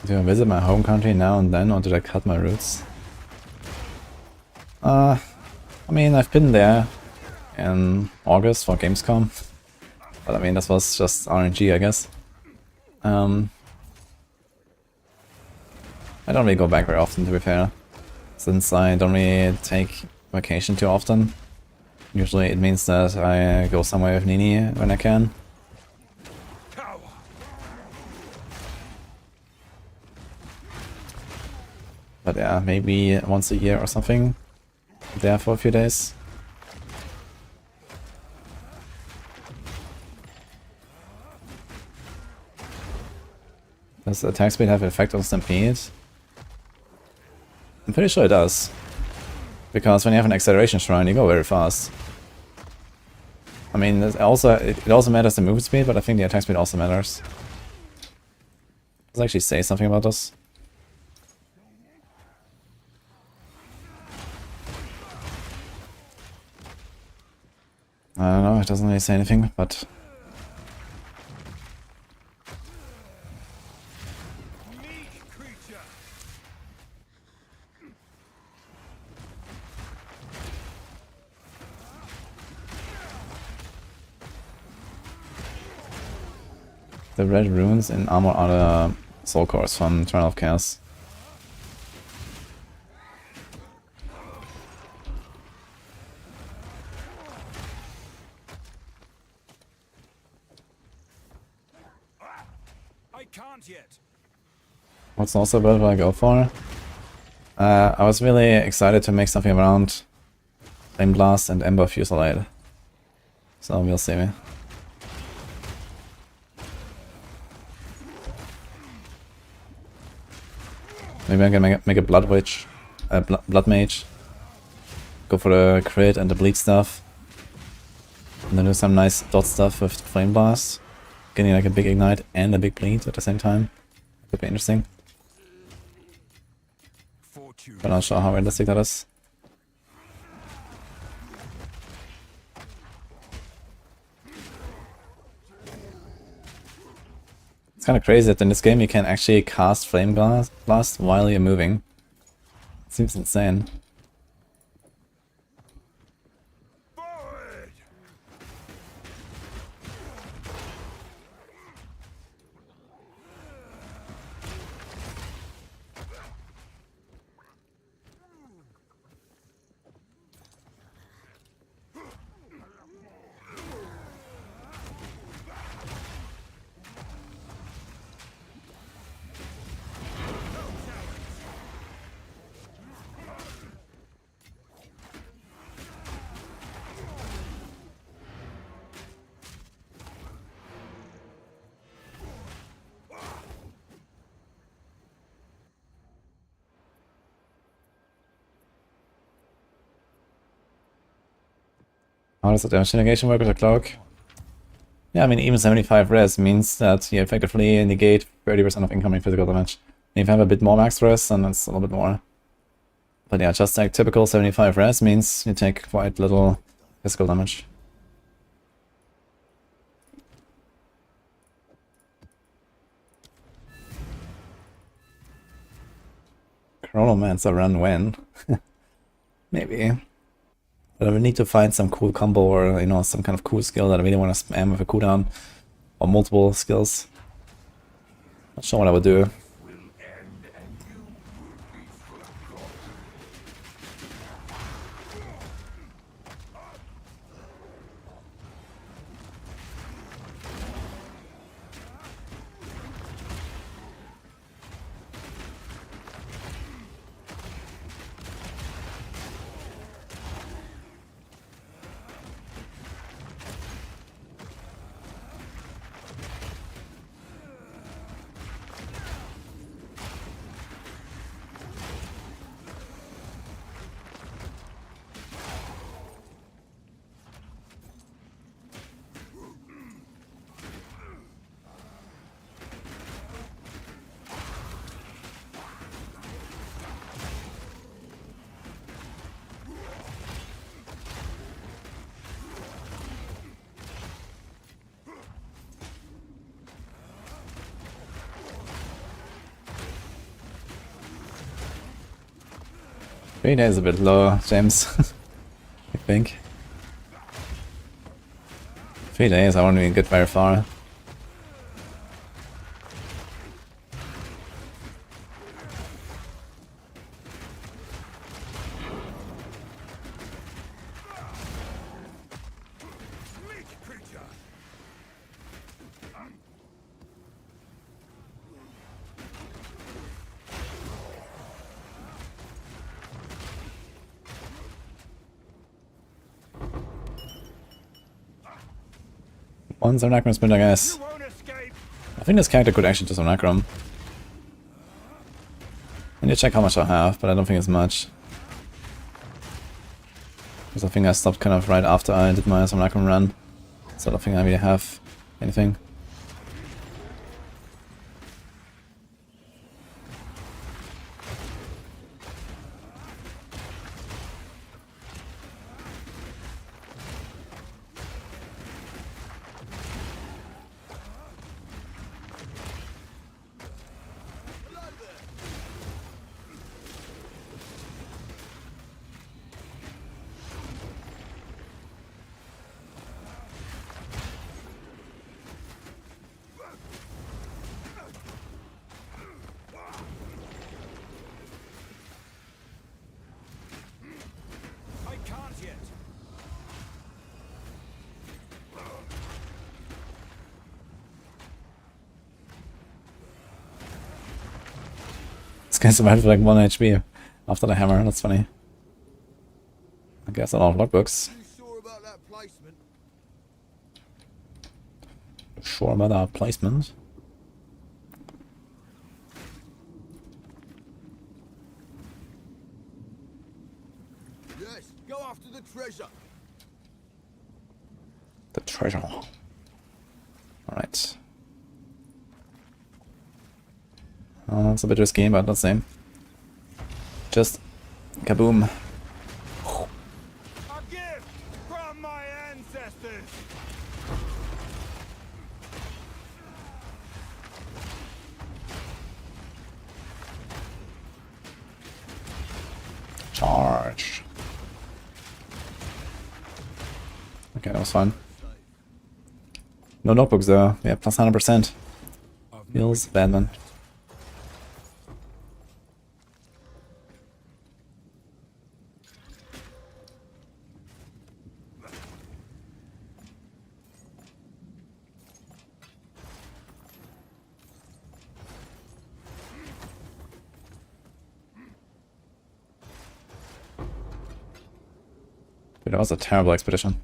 Speaker 1: Do I visit my home country now and then, or did I cut my roots? I mean, I've been there in August for Gamescom, but I mean, this was just RNG, I guess. I don't really go back very often, to be fair, since I don't really take vacation too often. Usually it means that I go somewhere with Nini when I can. But yeah, maybe once a year or something. There for a few days. Does the attack speed have an effect on Stampede? I'm pretty sure it does. Because when you have an acceleration shrine, you go very fast. I mean, it also matters the movement speed, but I think the attack speed also matters. Does it actually say something about this? I don't know, it doesn't really say anything, but... The red runes in armor are the soul cores from Eternal of Chaos. What's also what I go for? I was really excited to make something around Flame Blast and Ember Fusillade. So we'll see. Maybe I can make a Blood Witch, Blood Mage. Go for the crit and the bleed stuff. And then do some nice dot stuff with Flame Blast. Getting like a big ignite and a big bleed at the same time. Could be interesting. But I'm not sure how realistic that is. It's kind of crazy that in this game you can actually cast Flame Blast while you're moving. It seems insane. How does the damage negation work with a cloak? Yeah, I mean, even 75 res means that you effectively negate 30% of incoming physical damage. And if you have a bit more max res, then it's a little bit more. But yeah, just like typical 75 res means you take quite little physical damage. Chronomancer run when? Maybe. But I will need to find some cool combo or, you know, some kind of cool skill that I really want to spam with a cooldown. Or multiple skills. Not sure what I would do. 3 days is a bit low, James. I think. 3 days, I won't even get very far. One Zonacron spin, I guess. I think this character could actually do Zonacron. I need to check how much I have, but I don't think it's much. Because I think I stopped kind of right after I did my Zonacron run. So I don't think I really have anything. This guy survived with like 1 HP after the hammer, that's funny. I guess a lot of logbooks.
Speaker 3: You sure about that placement?
Speaker 1: Sure about our placement.
Speaker 3: Yes, go after the treasure.
Speaker 1: The treasure. Alright. It's a bit risky, but let's see. Just kaboom.
Speaker 2: A gift from my ancestors.
Speaker 1: Charge. Okay, that was fun. No notebooks though. Yeah, plus 100%. Feels bad, man. Dude, that was a terrible expedition.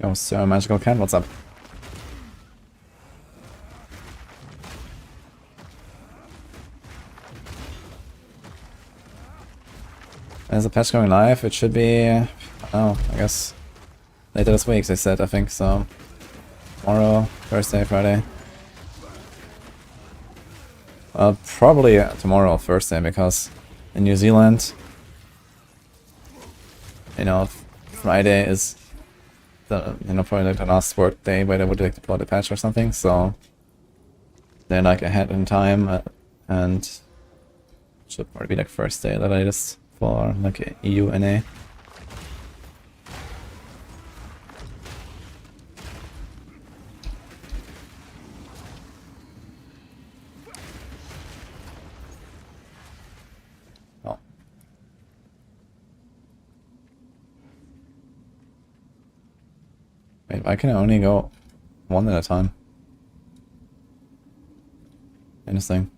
Speaker 1: Yo, Sir Magical Cat, what's up? Is the patch going live? It should be, oh, I guess later this week, they said, I think, so tomorrow, Thursday, Friday. Probably tomorrow, Thursday, because in New Zealand, you know, Friday is the, you know, probably like the last work day where they would like deploy the patch or something, so they're like ahead in time, and should probably be like Thursday the latest for like EU NA. Oh. Wait, why can I only go one at a time? Interesting.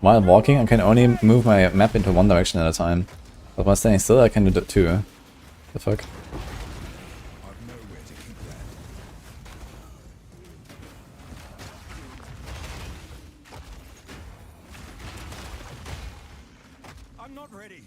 Speaker 1: While walking, I can only move my map into one direction at a time. But while standing still, I can do that too. The fuck?
Speaker 2: I've not ready.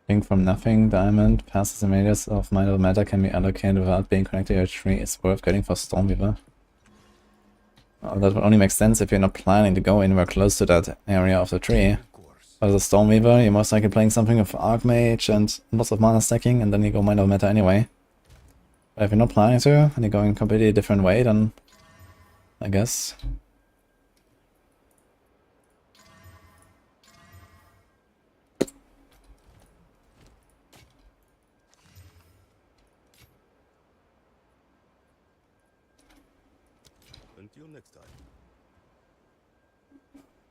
Speaker 1: Being from nothing, diamond, passes and radius of minor matter can be allocated without being connected to a tree. It's worth getting for Stormweaver. That would only make sense if you're not planning to go anywhere close to that area of the tree. But as a Stormweaver, you're most likely playing something with Archmage and lots of mana stacking, and then you go minor matter anyway. But if you're not planning to, and you're going a completely different way, then I guess.
Speaker 3: Until next time.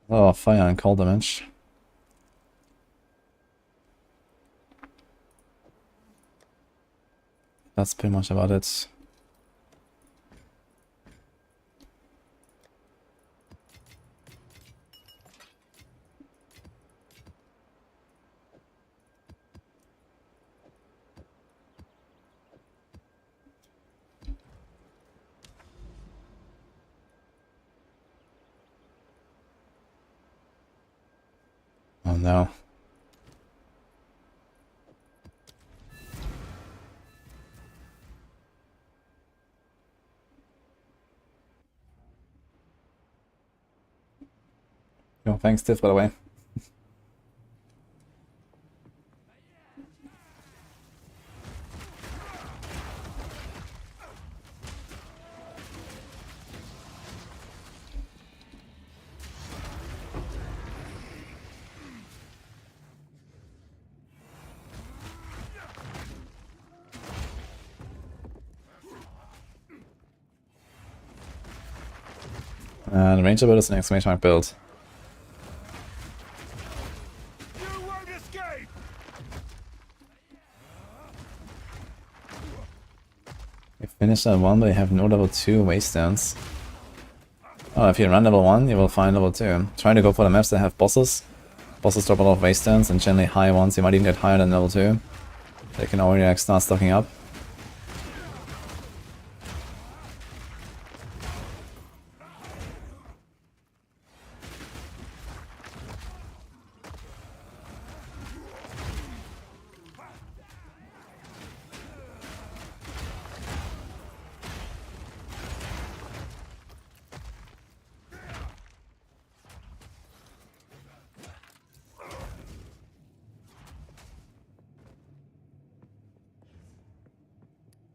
Speaker 1: Oh, fire and cold damage. That's pretty much about it. Oh no. Yo, thanks Tiff, by the way. And Ranger build is an exclamation mark build.
Speaker 2: You won't escape!
Speaker 1: You finish that one, but you have no level 2 wastelands. Oh, if you run level 1, you will find level 2. Try to go for the maps that have bosses. Bosses drop a lot of wastelands, and generally high ones, you might even get higher than level 2. They can already like start stocking up.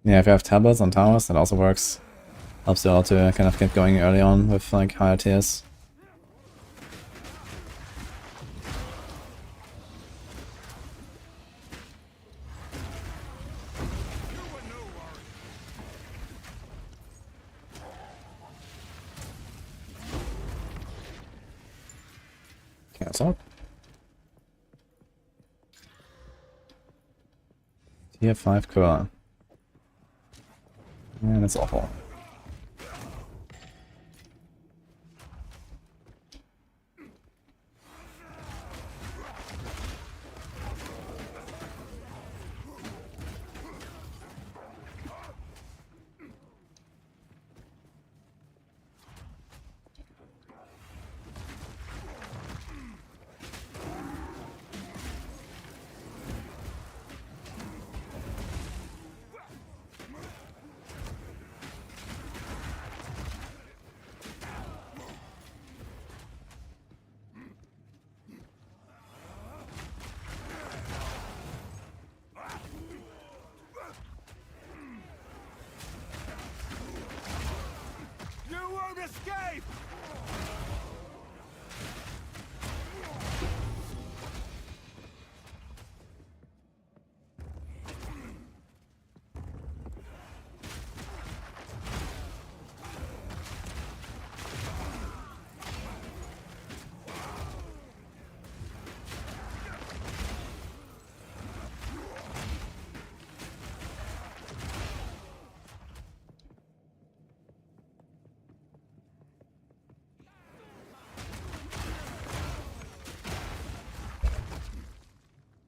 Speaker 1: Yeah, if you have tablets on towers, that also works. Helps you out to kind of get going early on with like higher tiers. Cancel. Tier 5 core. And it's awful.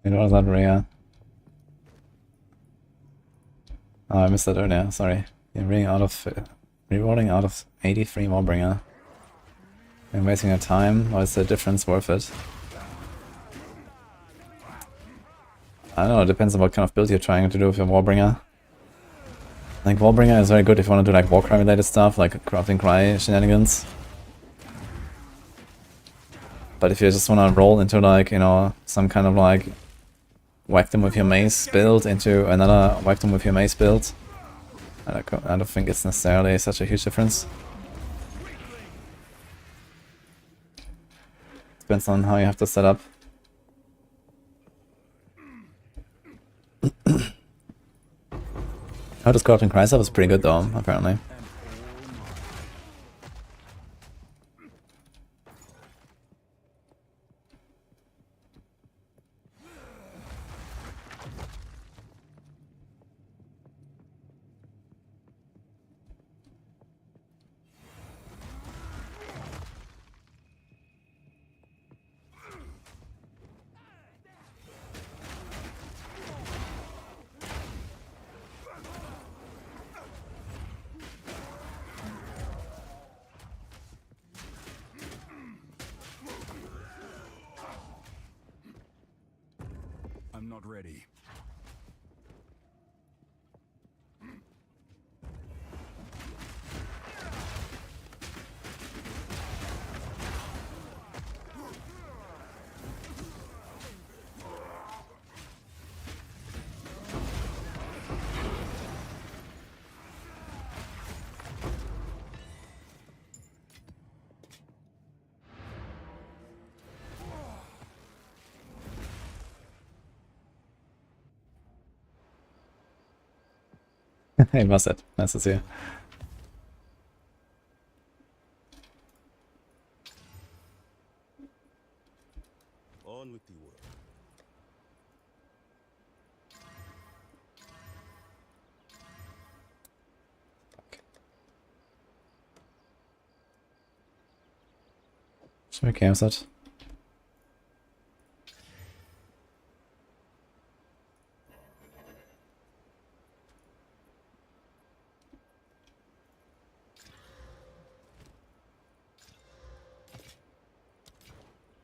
Speaker 1: It was that rare. Oh, I missed that earlier, sorry. You're rewarding out of 83 Warbringer. You're wasting your time, or is the difference worth it? I don't know, it depends on what kind of build you're trying to do with your Warbringer. I think Warbringer is very good if you want to do like Warcry related stuff, like crafting cry shenanigans. But if you just want to roll into like, you know, some kind of like whack them with your mace build into another whack them with your mace build, I don't think it's necessarily such a huge difference. Depends on how you have to set up. How to scorpion cry stuff is pretty good though, apparently.
Speaker 2: I'm not ready.
Speaker 1: Hey, Masset, nice to see you.
Speaker 3: On with the work.
Speaker 1: Should we cancel it?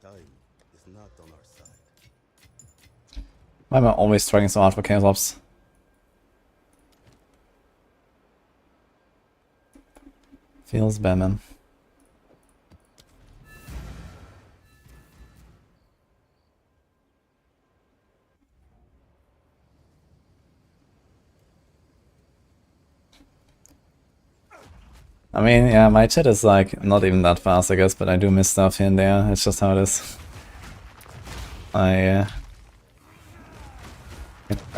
Speaker 3: Time is not on our side.
Speaker 1: Why am I always struggling so hard for chaos ops? Feels bad, man. I mean, yeah, my chat is like not even that fast, I guess, but I do miss stuff here and there. It's just how it is. I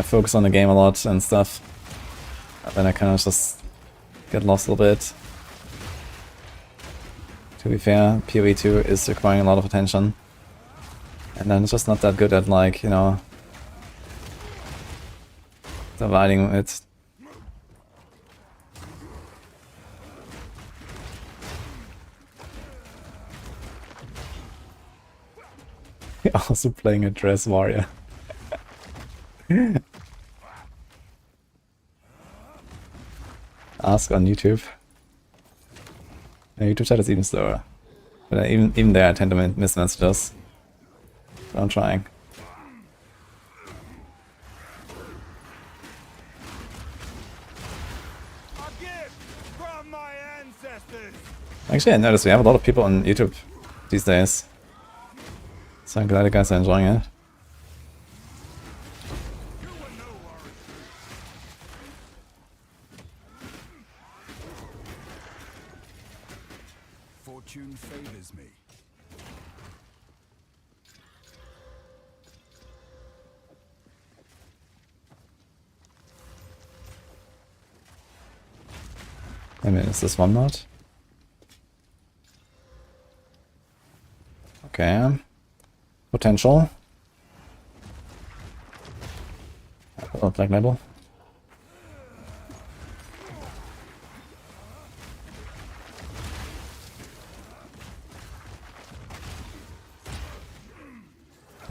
Speaker 1: focus on the game a lot and stuff. And then I kind of just get lost a little bit. To be fair, PoE2 is requiring a lot of attention. And I'm just not that good at, like, you know, dividing it. Also playing a dress warrior. Ask on YouTube. Yeah, YouTube chat is even slower. But even there I tend to miss messages. So I'm trying.
Speaker 2: A gift from my ancestors.
Speaker 1: Actually, I noticed we have a lot of people on YouTube these days. So I'm glad you guys are enjoying it.
Speaker 2: Fortune favors me.
Speaker 1: I mean, is this one mod? Okay. Potential. Oh, black label.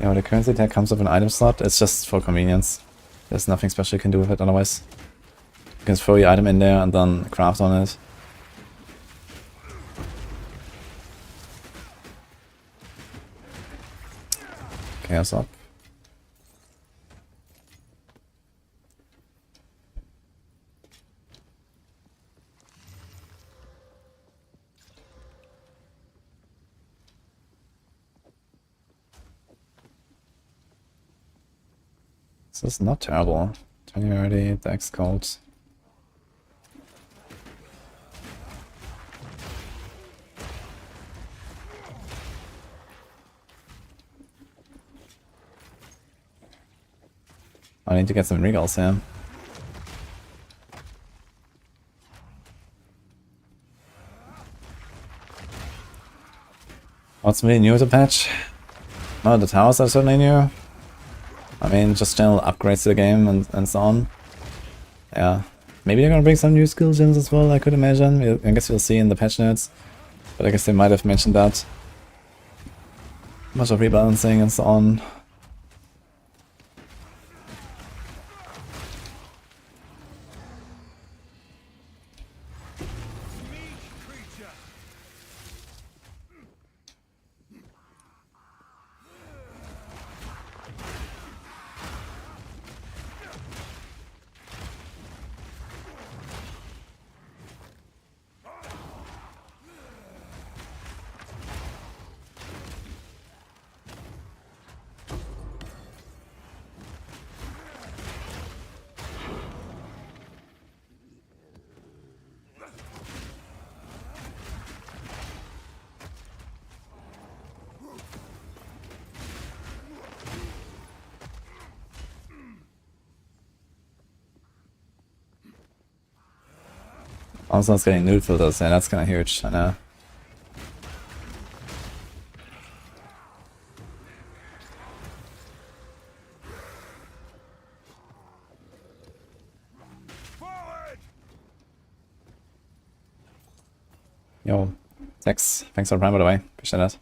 Speaker 1: Yeah, when the currency tag comes with an item slot, it's just for convenience. There's nothing special you can do with it otherwise. You can throw your item in there and then craft on it. Chaos up. This is not terrible. 20 already, Dex cold. I need to get some regals here. What's really new with the patch? Oh, the towers are certainly new. I mean, just general upgrades to the game and so on. Yeah. Maybe they're gonna bring some new skill gems as well, I could imagine. I guess we'll see in the patch notes. But I guess they might have mentioned that. Much of rebalancing and so on. Also, it's getting nude filters, and that's kind of huge, I know. Yo, thanks for Prime, by the way. Appreciate that.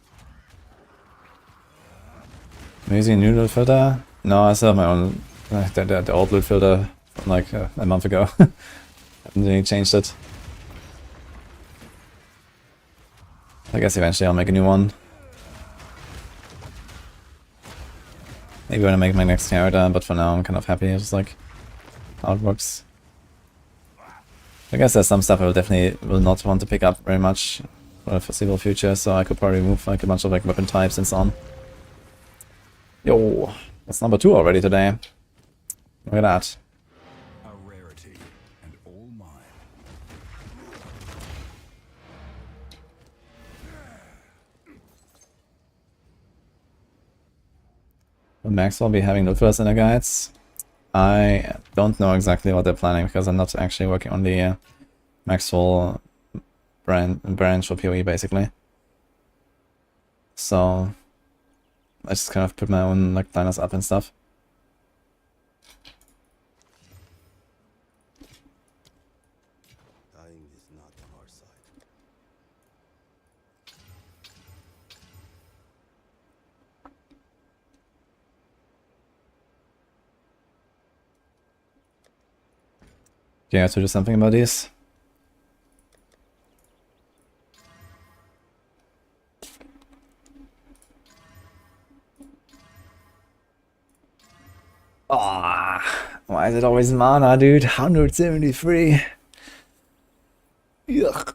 Speaker 1: I'm using a new loot filter. No, I still have my own, the old loot filter from like a month ago. Haven't really changed it. I guess eventually I'll make a new one. Maybe when I make my next character, but for now I'm kind of happy, just like how it works. I guess there's some stuff I will definitely not want to pick up very much for the foreseeable future, so I could probably remove like a bunch of like weapon types and so on. Yo, that's number 2 already today. Look at that.
Speaker 2: A rarity and all mine.
Speaker 1: Will Maxroll be having loot filters in the guides? I don't know exactly what they're planning because I'm not actually working on the Maxroll branch for PoE basically. So I just kind of put my own like planners up and stuff.
Speaker 3: Dying is not on our side.
Speaker 1: Do you have to do something about these? Ah, why is it always mana, dude? 173. Yuck.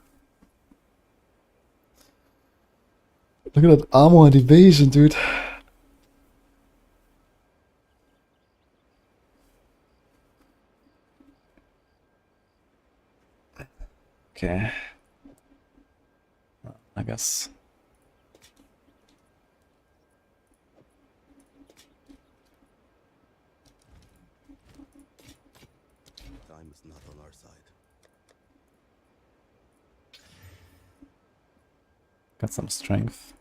Speaker 1: Look at that armor and evasion, dude. Okay. I guess.
Speaker 3: Time is not on our side.
Speaker 1: Got some strength.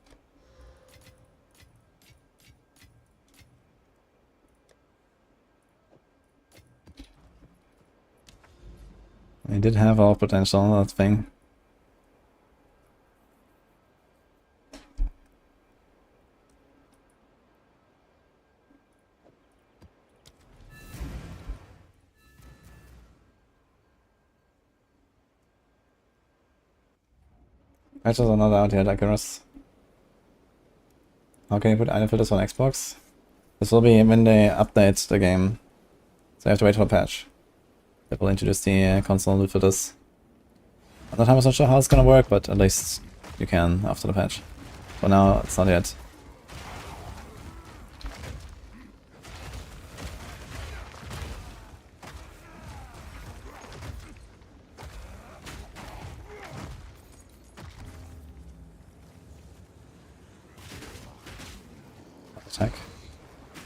Speaker 1: We did have all potential, that thing. Patches are not out yet, Enquiries. How can you put item filters on Xbox? This will be when they update the game. So you have to wait for a patch. That will introduce the console loot filters. I'm not 100% sure how it's gonna work, but at least you can after the patch. For now, it's not yet. Attack.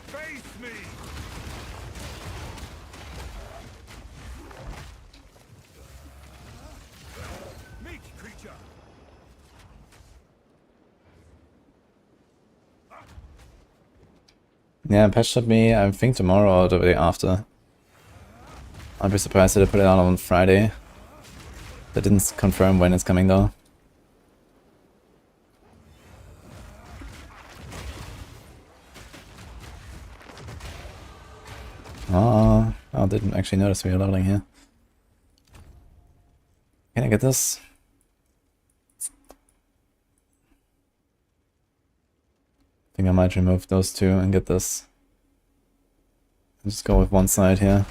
Speaker 2: Face me! Meat creature!
Speaker 1: Yeah, patch should be, I think, tomorrow or the day after. I'd be surprised if they put it out on Friday. They didn't confirm when it's coming though. Oh, I didn't actually notice we were leveling here. Can I get this? I think I might remove those two and get this. Just go with one side here.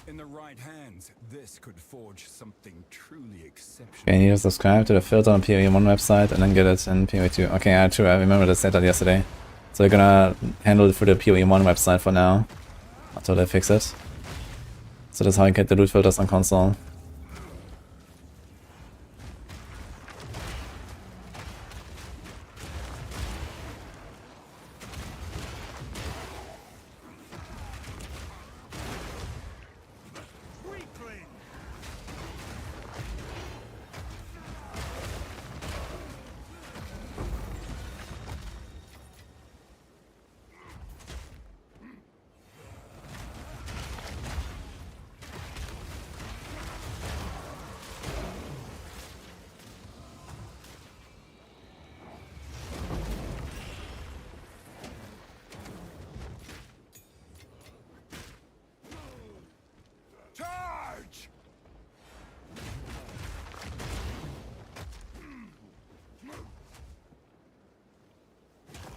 Speaker 2: In the right hands, this could forge something truly exceptional.
Speaker 1: Okay, you need to subscribe to the filter on PoE1 website and then get it in PoE2. Okay, yeah, true, I remember they said that yesterday. So they're gonna handle it for the PoE1 website for now, until they fix it. So that's how you get the loot filters on console.
Speaker 2: Weakling! Charge!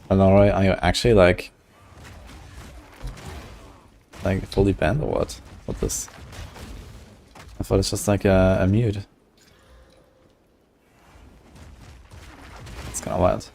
Speaker 1: Alright, are you actually like fully banned or what? What this? I thought it's just like a mute. It's kinda wild.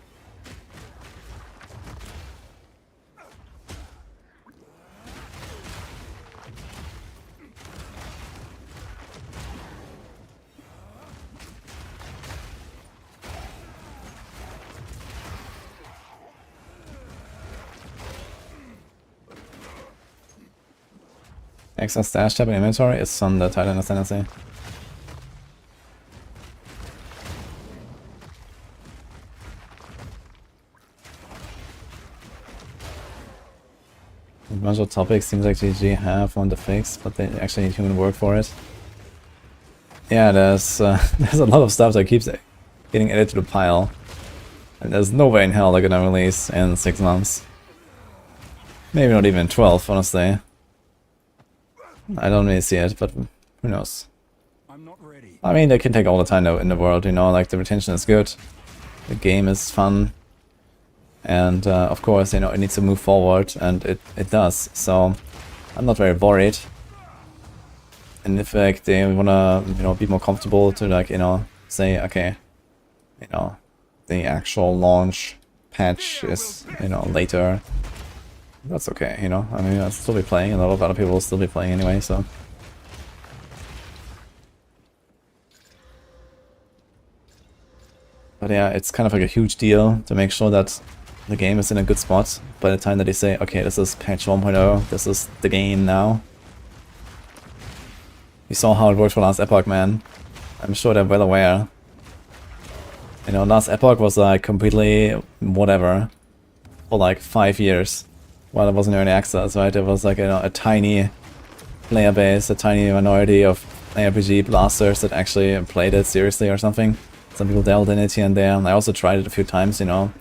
Speaker 1: Extra stash tab in inventory is on the Titan Ascendancy. A bunch of topics seems like GG have on the fix, but they actually need human work for it. Yeah, there's there's a lot of stuff that keeps getting added to the pile, and there's no way in hell they're gonna release in 6 months. Maybe not even 12, honestly. I don't really see it, but who knows.
Speaker 2: I'm not ready.
Speaker 1: I mean, they can take all the time in the world, you know, like the retention is good, the game is fun, and of course, you know, it needs to move forward, and it does, so I'm not very worried. And if like they wanna, you know, be more comfortable to like, you know, say, okay, you know, the actual launch patch is, you know, later. That's okay, you know, I mean, I'll still be playing, and a lot of other people will still be playing anyway, so. But yeah, it's kind of like a huge deal to make sure that the game is in a good spot by the time that they say, okay, this is patch 1.0, this is the game now. You saw how it worked for Last Epoch, man. I'm sure they're well aware. You know, Last Epoch was like completely whatever for like 5 years while it was in early access, right? It was like, you know, a tiny player base, a tiny minority of ARPG blasters that actually played it seriously or something. Some people dabbled in it here and there, and I also tried it a few times, you know,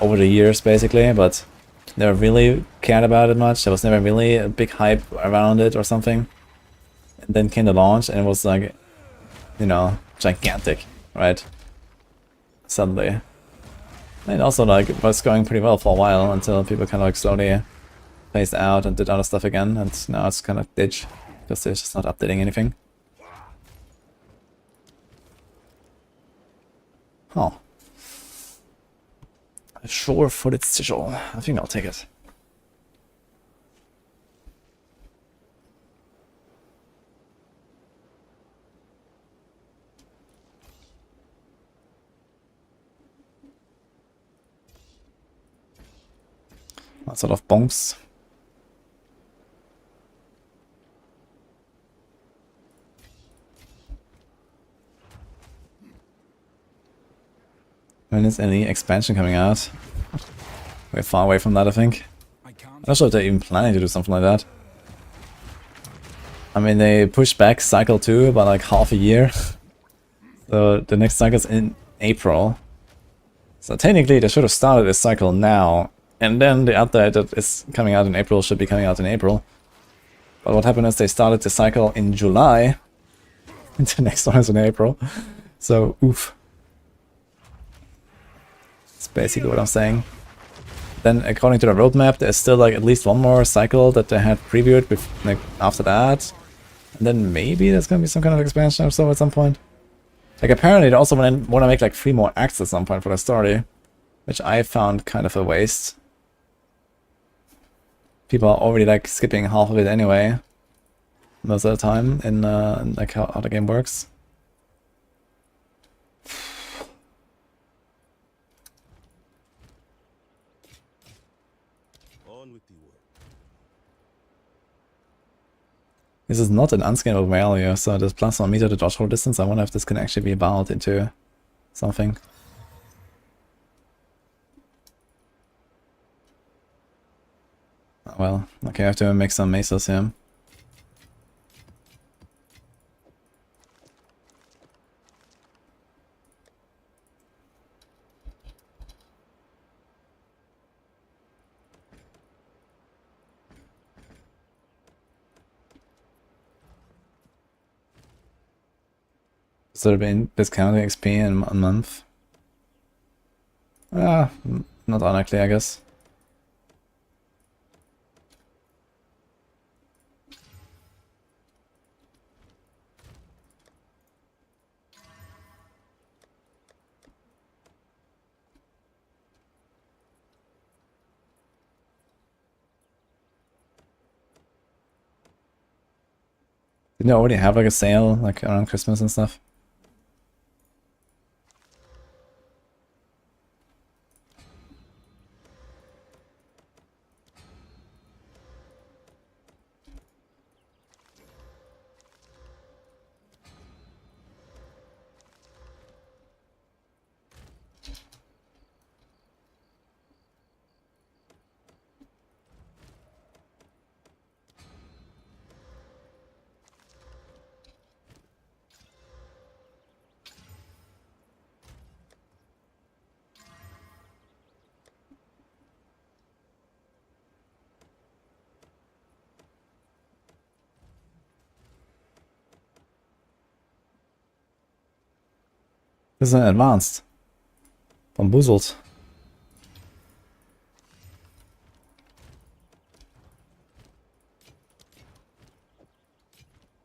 Speaker 1: over the years basically, but never really cared about it much. There was never really a big hype around it or something. And then came the launch and it was like, you know, gigantic, right? Suddenly. And also like it was going pretty well for a while until people kind of like slowly phased out and did other stuff again, and now it's kind of ditch because they're just not updating anything. Oh. A sure-footed sigil. I think I'll take it. What sort of bonks? When is any expansion coming out? We're far away from that, I think. I'm not sure if they're even planning to do something like that. I mean, they pushed back Cycle 2 by like half a year. So the next cycle's in April. So technically they should have started this cycle now, and then the update that is coming out in April should be coming out in April. But what happened is they started the cycle in July, and the next one is in April. So, oof. That's basically what I'm saying. Then, according to the roadmap, there's still like at least one more cycle that they had previewed like, after that. And then maybe there's gonna be some kind of expansion or so at some point. Like, apparently they also want to make like 3 more acts at some point for the story, which I found kind of a waste. People are already like skipping half of it anyway, most of the time, in like how the game works.
Speaker 3: On with the work.
Speaker 1: This is not an unscalable value, so this plus 1 meter to dodge roll distance. I wonder if this can actually be bound into something. Oh, well, okay, I have to make some mesas here. So they've been discounting XP in a month. Ah, not unlikely, I guess. Didn't they already have like a sale like around Christmas and stuff? This is an advanced. Bamboozled.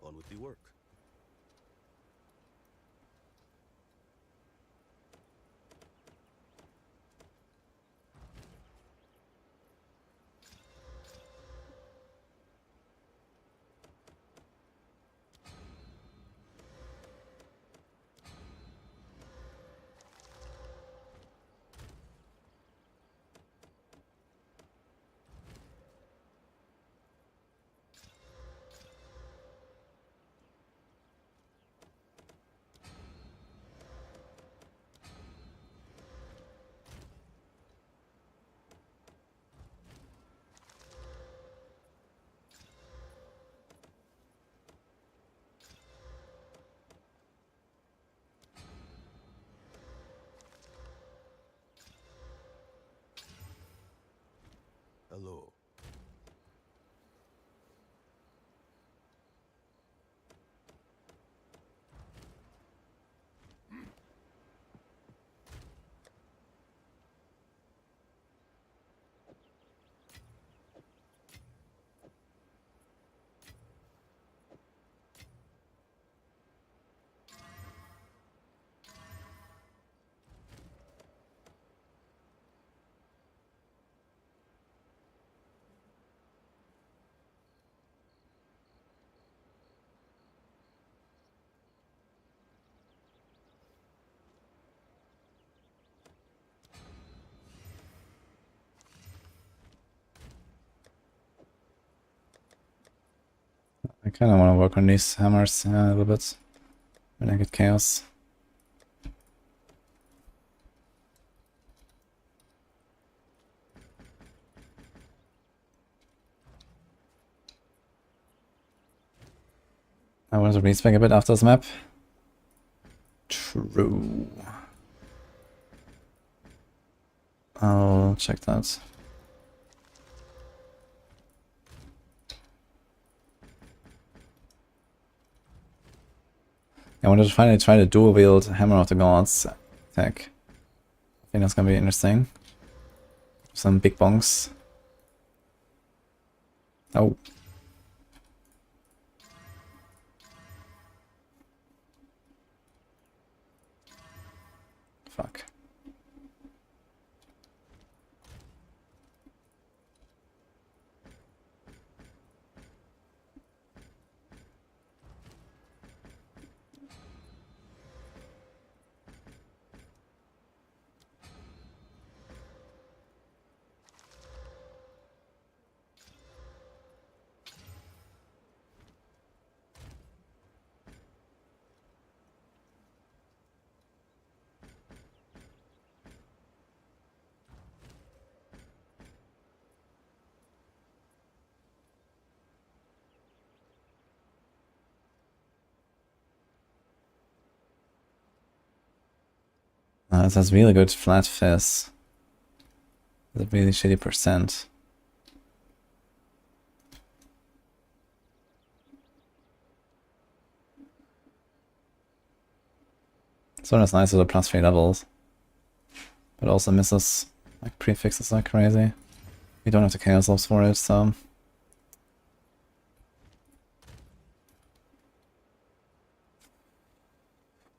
Speaker 3: On with the work. Hello.
Speaker 1: I kind of want to work on these hammers a little bit when I get chaos. I want to respec a bit after this map. True. I'll check that. I wanted to finally try the dual wield Hammer of the Gods attack. I think that's gonna be interesting. Some big bonks. Oh. Fuck. This has really good flat fizz. With a really shitty percent. So that's nice with the +3 levels. But also misses like prefixes like crazy. We don't have the chaos orbs for it, so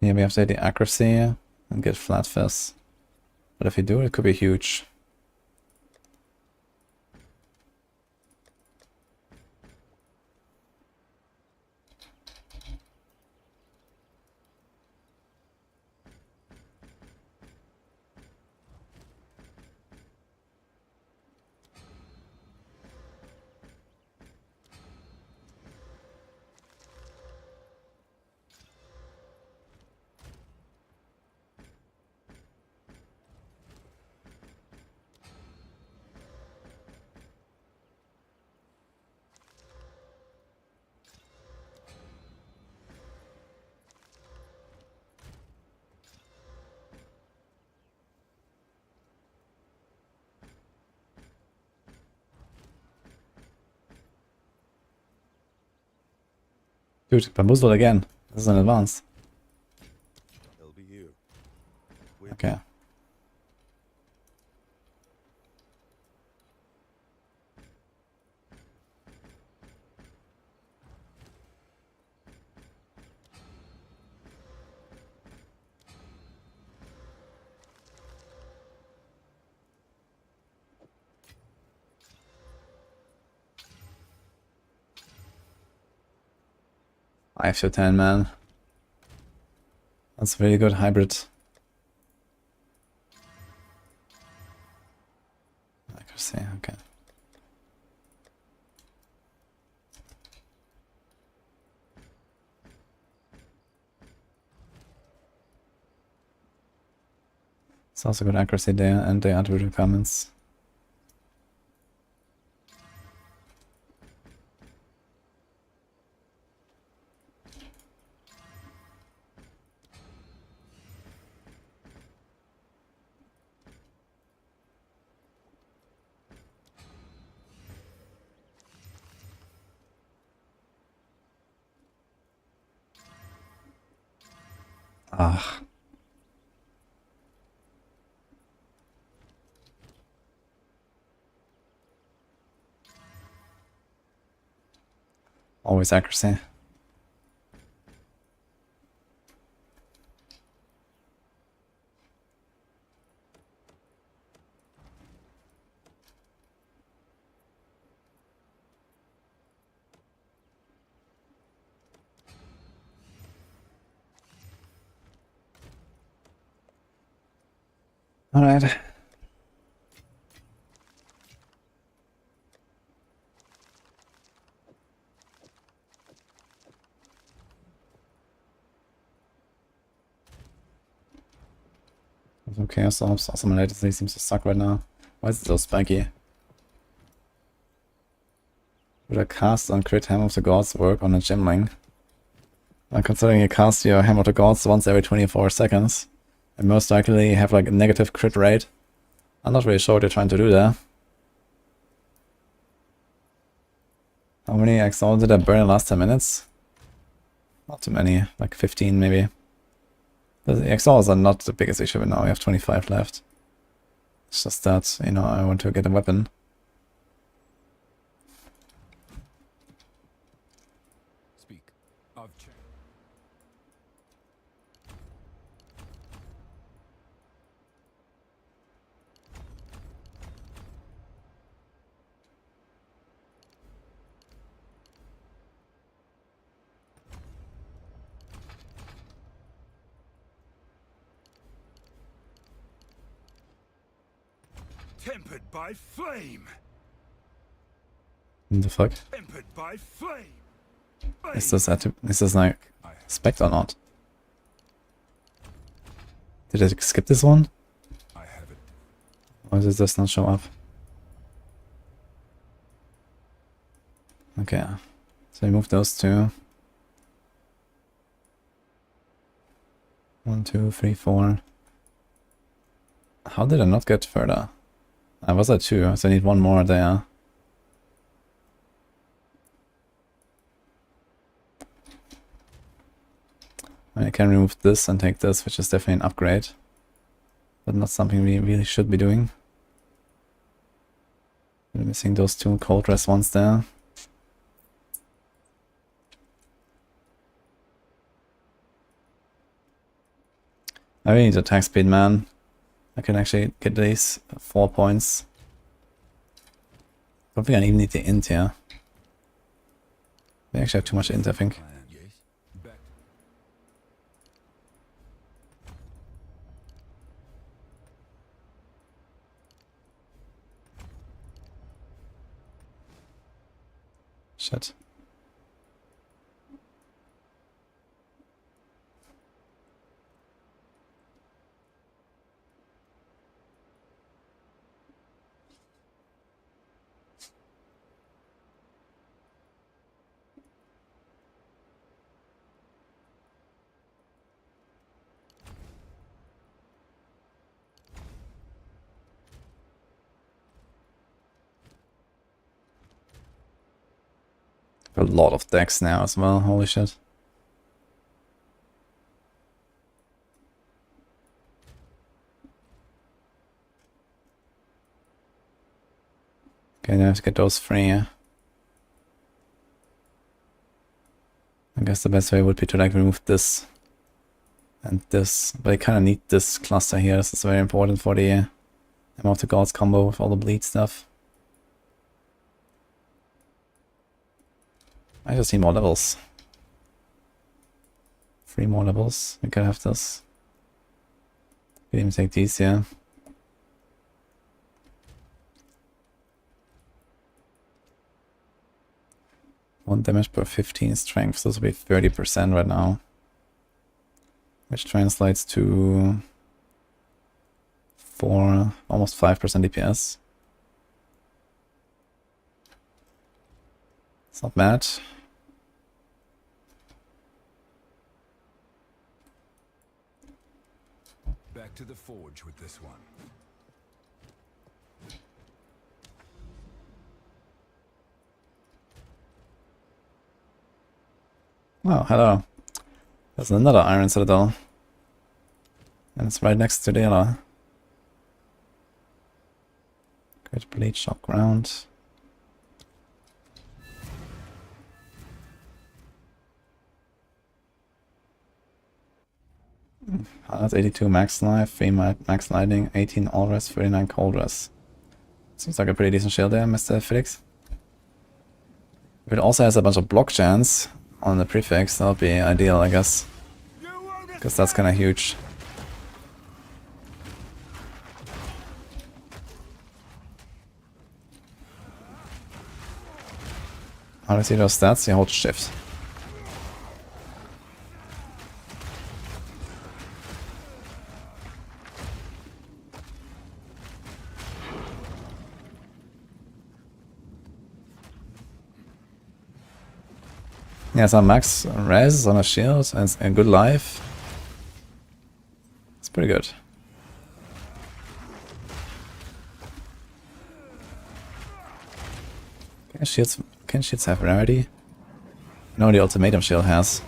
Speaker 1: yeah, we have to hit the accuracy and get flat fizz. But if we do, it could be huge. Dude, bamboozled again. This is an advance.
Speaker 3: They'll be here. Wait.
Speaker 1: Okay. I have to 10, man. That's a really good hybrid. Accuracy, okay. It's also good accuracy there and the attribute requirements. Ah. Always accuracy. Alright. Okay, so my latency seems to suck right now. Why is it so spiky? Would a cast on crit Hammer of the Gods work on a Gemling? Considering you cast your Hammer of the Gods once every 24 seconds, and most likely have like a negative crit rate, I'm not really sure what you're trying to do there. How many Exile did I burn in the last 10 minutes? Not too many, like 15 maybe. The Exiles are not the biggest issue, but now we have 25 left. It's just that, you know, I want to get a weapon.
Speaker 2: Speak of change. Tempered by flame.
Speaker 1: What the fuck?
Speaker 2: Tempered by flame.
Speaker 1: Is this like spec or not? Did I skip this one?
Speaker 2: I have it.
Speaker 1: Or does this not show up? Okay. So we move those two. 1, 2, 3, 4. How did I not get further? I was at 2, so I need one more there. I can remove this and take this, which is definitely an upgrade. But not something we really should be doing. We're missing those 2 cold rest ones there. I really need attack speed, man. I can actually get these 4 points. I don't think I even need the int here. We actually have too much int, I think.
Speaker 2: Yes. Back.
Speaker 1: Shit. A lot of decks now as well, holy shit. Okay, now I have to get those 3. I guess the best way would be to like remove this and this, but I kind of need this cluster here. This is very important for the Hammer of the Gods combo with all the bleed stuff. I just need more levels. 3 more levels. We can have this. We can even take these here. One damage per 15 strength, so this will be 30% right now. Which translates to 4, almost 5% DPS. It's not bad.
Speaker 2: Back to the forge with this one.
Speaker 1: Oh, hello. There's another Iron Citadel. And it's right next to the other. Great bleach shock ground. That's 82 max life, 3 max lightning, 18 all rest, 39 cold rest. Seems like a pretty decent shield there, Mr. Felix. If it also has a bunch of block chance on the prefix, that would be ideal, I guess. Because that's kind of huge. How do you see those stats? You hold shift. Yeah, some max res on a shield and a good life. It's pretty good. Can shields have rarity? No, the ultimatum shield has.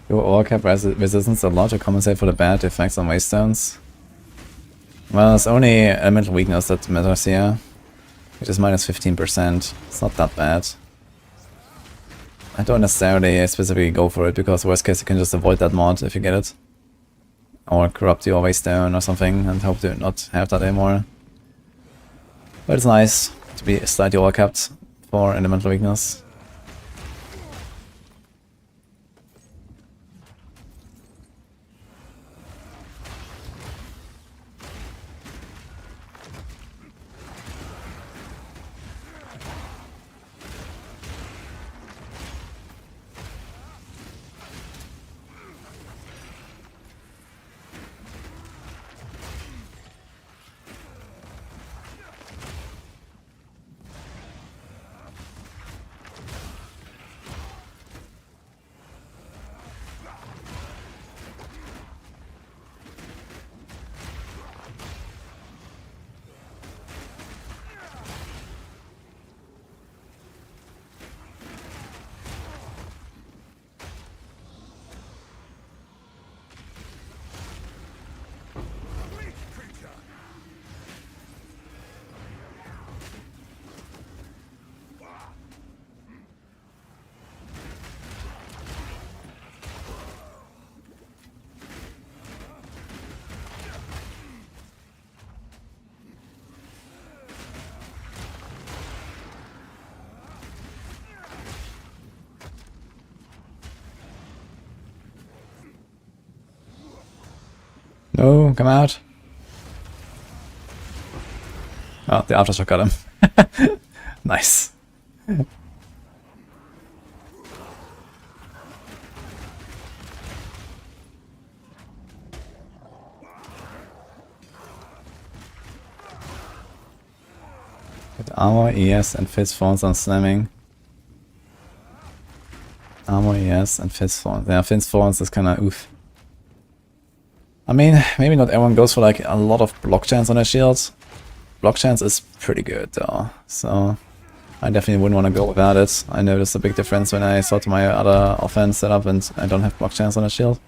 Speaker 1: Your ore cap resistance a lot to compensate for the bad effects on waystones. Well, it's only elemental weakness that matters here, which is minus 15%. It's not that bad. I don't necessarily specifically go for it, because worst case you can just avoid that mod if you get it. Or corrupt your waystone or something and hope to not have that anymore. But it's nice to be slightly ore capped for elemental weakness. No, come out. Oh, the aftershock got him. Nice. With armor, ES, and fist phones on slamming. Armor, ES, and fist phones. Yeah, fist phones is kinda oof. I mean, maybe not everyone goes for like a lot of block chance on their shields. Block chance is pretty good though, so I definitely wouldn't want to go without it. I noticed a big difference when I sort my other offense setup and I don't have block chance on a shield.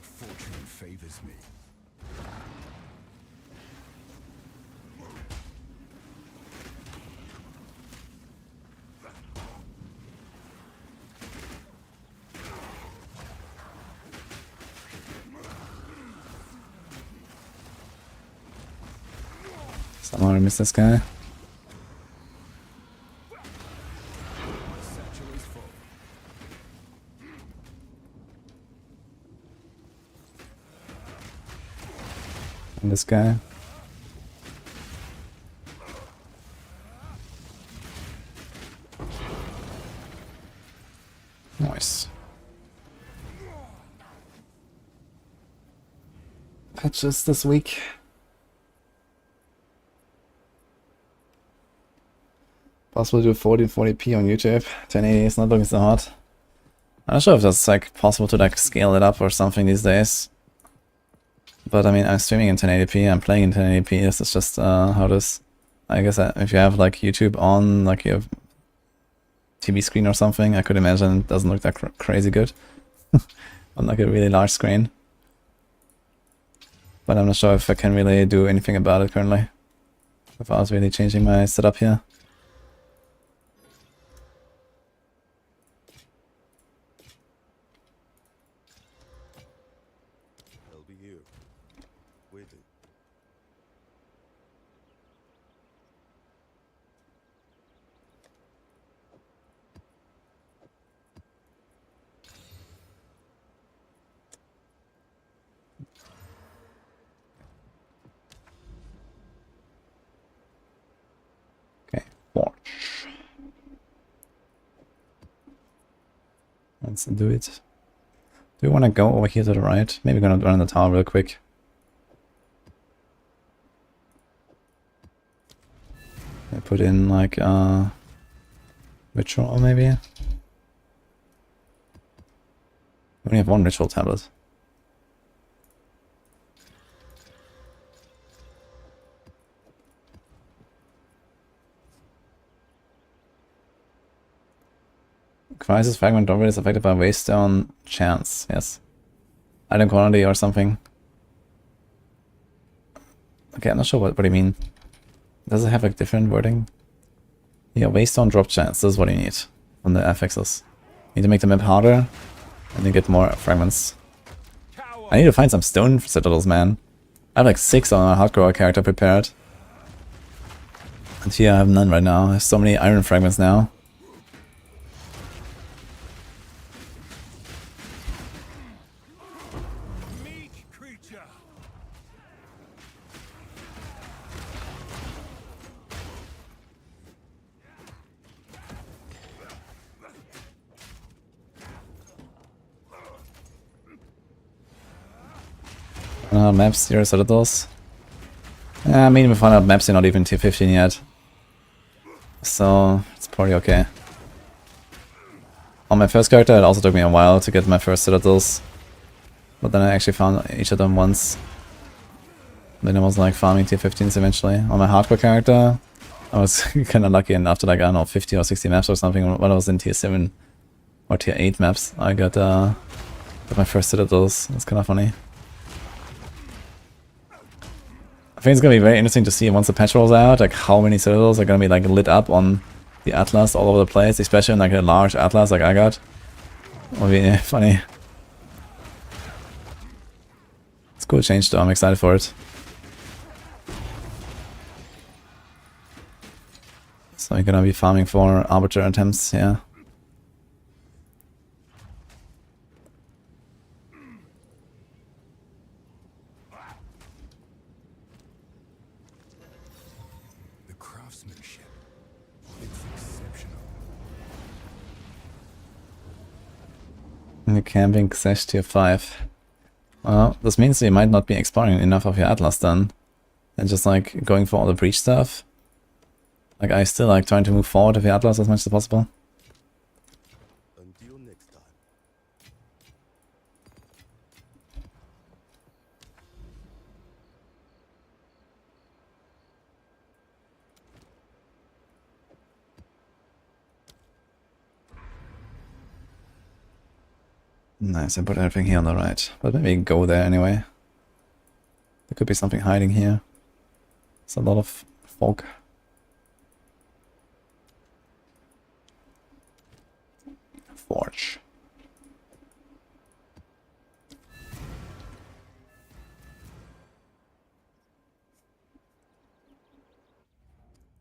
Speaker 2: Fortune favors me.
Speaker 1: Somehow I missed this guy. And this guy. Nice. Patches this week. Possible to do 1440p on YouTube. 1080 is not looking so hot. I'm not sure if that's like possible to like scale it up or something these days. But I mean, I'm streaming in 1080p, I'm playing in 1080p, this is just how it is. I guess if you have like YouTube on like your TV screen or something, I could imagine it doesn't look that crazy good. On like a really large screen. But I'm not sure if I can really do anything about it currently. Without really changing my setup here.
Speaker 3: I'll be here, waiting.
Speaker 1: Okay, watch. Let's do it. Do we want to go over here to the right? Maybe gonna run the tower real quick. I put in like ritual maybe. We only have one ritual tablet. Crisis fragment doorway is affected by waystone chance. Yes. Item quantity or something. Okay, I'm not sure what do you mean. Does it have a different wording? Yeah, waystone drop chance. This is what you need on the affixes. You need to make the map harder and you get more fragments. I need to find some stone citadels, man. I have like 6 on a hardcore character prepared. And here I have none right now. I have so many iron fragments now. Maps, 0 citadels. I mean, we found out maps are not even tier 15 yet. So, it's probably okay. On my first character, it also took me a while to get my first citadels. But then I actually found each of them once. Then I was like farming tier 15s eventually. On my hardcore character, I was kind of lucky, and after like, I don't know, 50 or 60 maps or something, when I was in tier 7 or tier 8 maps, I got my first citadels. It's kind of funny. I think it's gonna be very interesting to see once the patch rolls out, like how many citadels are gonna be like lit up on the atlas all over the place, especially in like a large atlas like I got. It'll be funny. It's a cool change though, I'm excited for it. So you're gonna be farming for arbiter attempts, yeah. You're camping Xesh tier 5. Well, this means you might not be exploring enough of your atlas then. And just like going for all the breach stuff. Like I still like trying to move forward with the atlas as much as possible.
Speaker 3: Until next time.
Speaker 1: Nice, I put everything here on the right. But maybe go there anyway. There could be something hiding here. It's a lot of fog. Forge.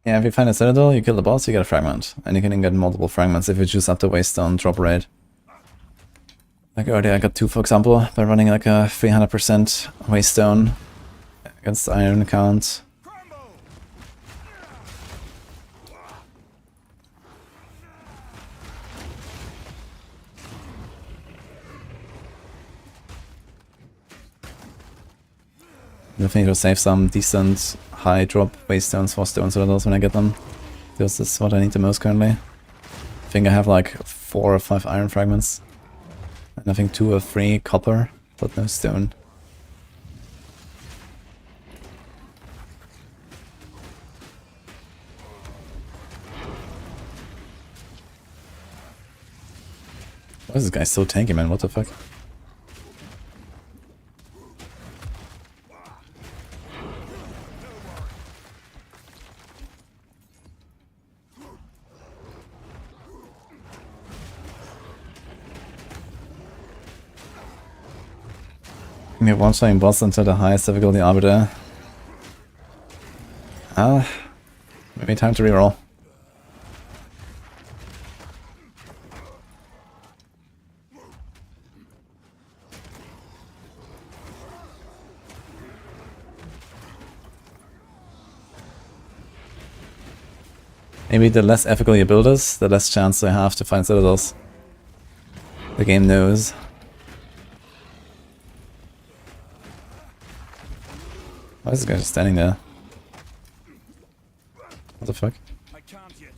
Speaker 1: Yeah, if you find a citadel, you kill the boss, you get a fragment. And you can get multiple fragments if you choose up the waystone drop rate. Like earlier I got 2 for example, by running like a 300% waystone against Iron count. Definitely to save some decent high drop waste stones for stone citadels when I get them. This is what I need the most currently. I think I have like 4 or 5 iron fragments. And I think 2 or 3 copper, but no stone. Why is this guy so tanky, man? What the fuck? We have one showing boss until the highest difficulty arbiter. Maybe time to reroll. Maybe the less ethical you build is, the less chance I have to find citadels. The game knows. Why is this guy just standing there? What the fuck?
Speaker 2: I can't yet.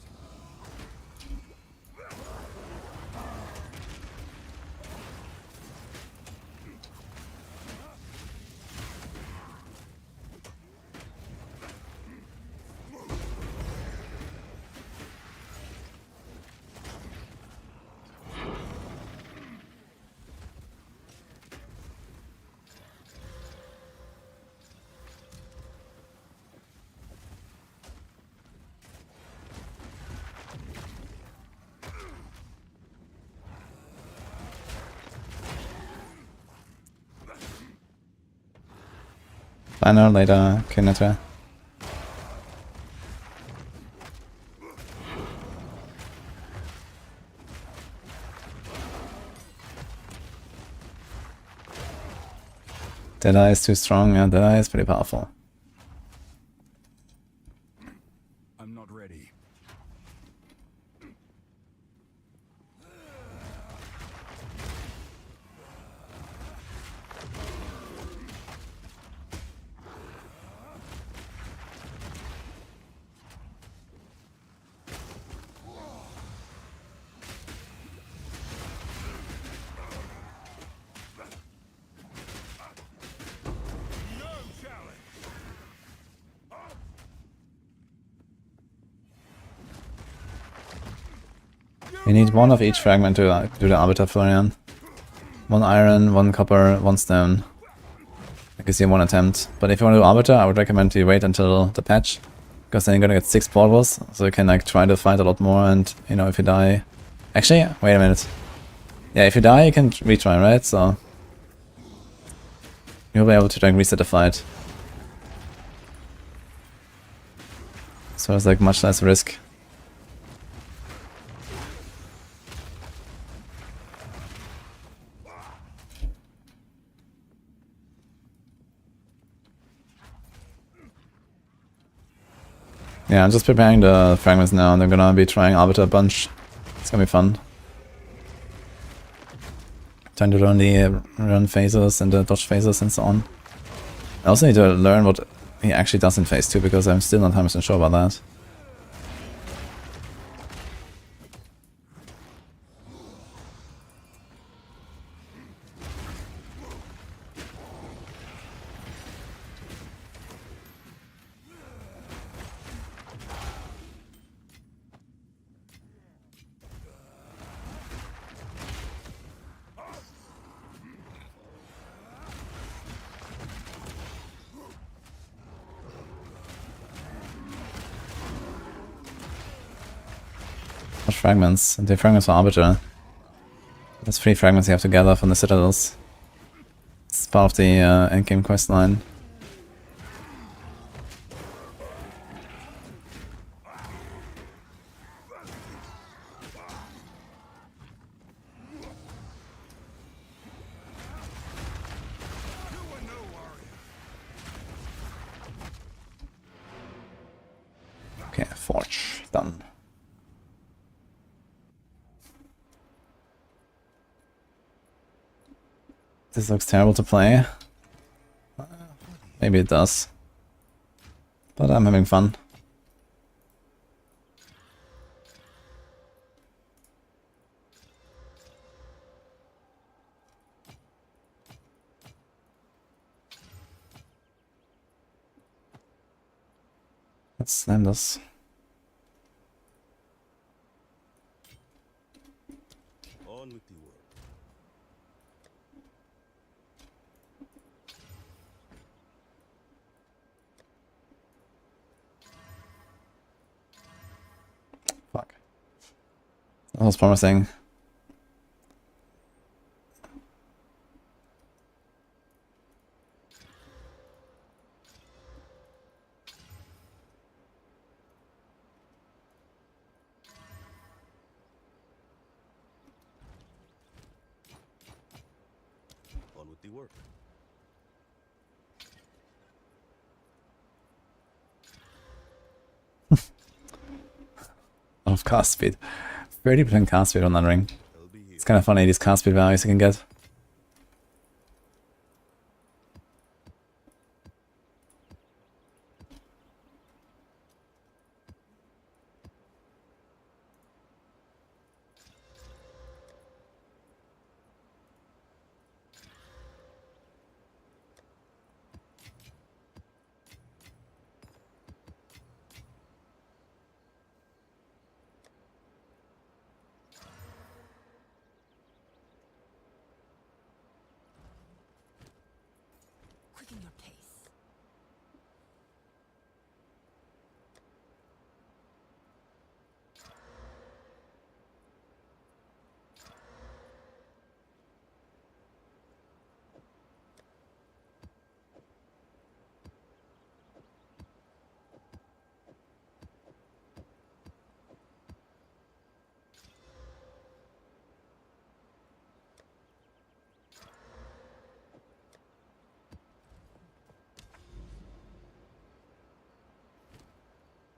Speaker 1: Banner later, Kineta. Deadeye is too strong, yeah, Deadeye is pretty powerful.
Speaker 2: I'm not ready.
Speaker 1: You need 1 of each fragment to do the Arbiter, Florian. 1 iron, 1 copper, 1 stone. I guess you have 1 attempt. But if you want to do Arbiter, I would recommend you wait until the patch. Because then you're gonna get 6 portables, so you can like try to fight a lot more and, you know, if you die... Actually, wait a minute. Yeah, if you die you can retry, right? So... You'll be able to like reset the fight. So it's like much less risk. Yeah, I'm just preparing the fragments now and I'm gonna be trying Arbiter a bunch. It's gonna be fun. Trying to learn the run phases and the dodge phases and so on. I also need to learn what he actually does in phase 2 because I'm still not 100% sure about that. Fragments. The fragments for Arbiter. There's 3 fragments you have to gather from the citadels. It's part of the endgame quest line. Done. This looks terrible to play. Maybe it does. But I'm having fun. Let's slam this.
Speaker 3: On with the work.
Speaker 1: Fuck. That was promising.
Speaker 3: On with the work.
Speaker 1: Of cast speed. 30% cast speed on that ring.
Speaker 3: I'll be here.
Speaker 1: It's kind of funny, these cast speed values you can get.
Speaker 5: Quicken your pace.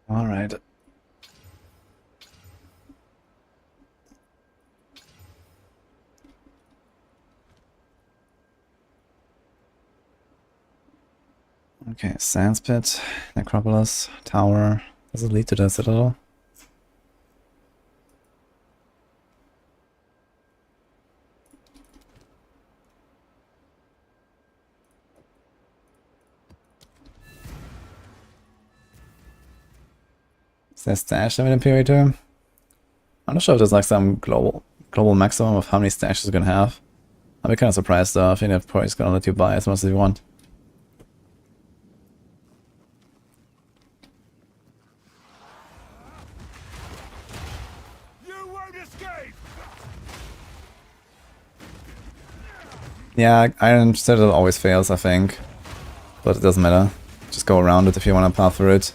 Speaker 1: Alright. Okay, Sands Pit, Necropolis, Tower. Does it lead to the Citadel? Is there stash limit in Imperator? I'm not sure if there's like some global maximum of how many stashes you're gonna have. I'd be kind of surprised though. I think that probably is gonna let you buy as much as you want.
Speaker 2: You won't escape!
Speaker 1: Yeah, Iron Citadel always fails, I think. But it doesn't matter. Just go around it if you want to path through it.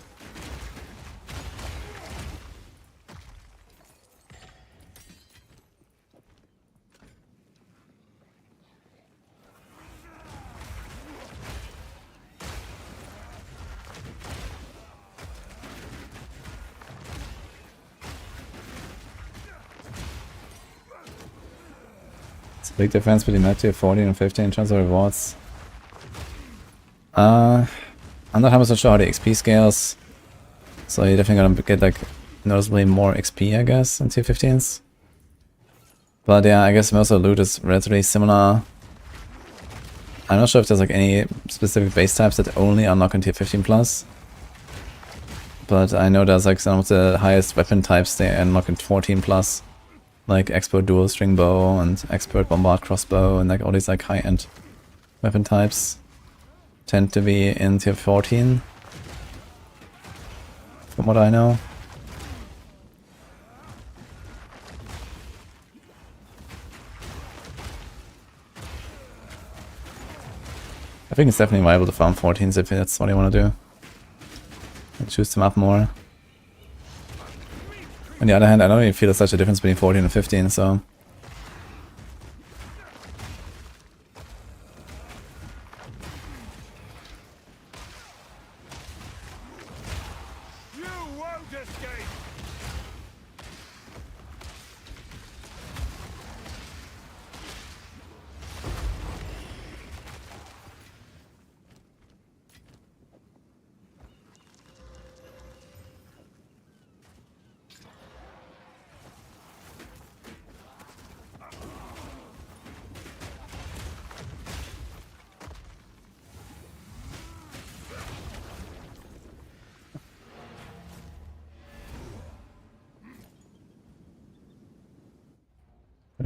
Speaker 1: It's a big difference between that tier 14 and 15 in terms of rewards. I'm not 100% sure how the XP scales. So you're definitely gonna get like noticeably more XP, I guess, in tier 15s. But yeah, I guess most of the loot is relatively similar. I'm not sure if there's like any specific base types that only unlock in tier 15 plus. But I know there's like some of the highest weapon types they unlock in 14 plus. Like expert dual string bow and expert bombard crossbow and like all these like high-end weapon types tend to be in tier 14. From what I know. I think it's definitely viable to farm 14s if that's what you want to do. And choose them up more. On the other hand, I don't even feel there's such a difference between 14 and 15, so...
Speaker 2: You won't escape!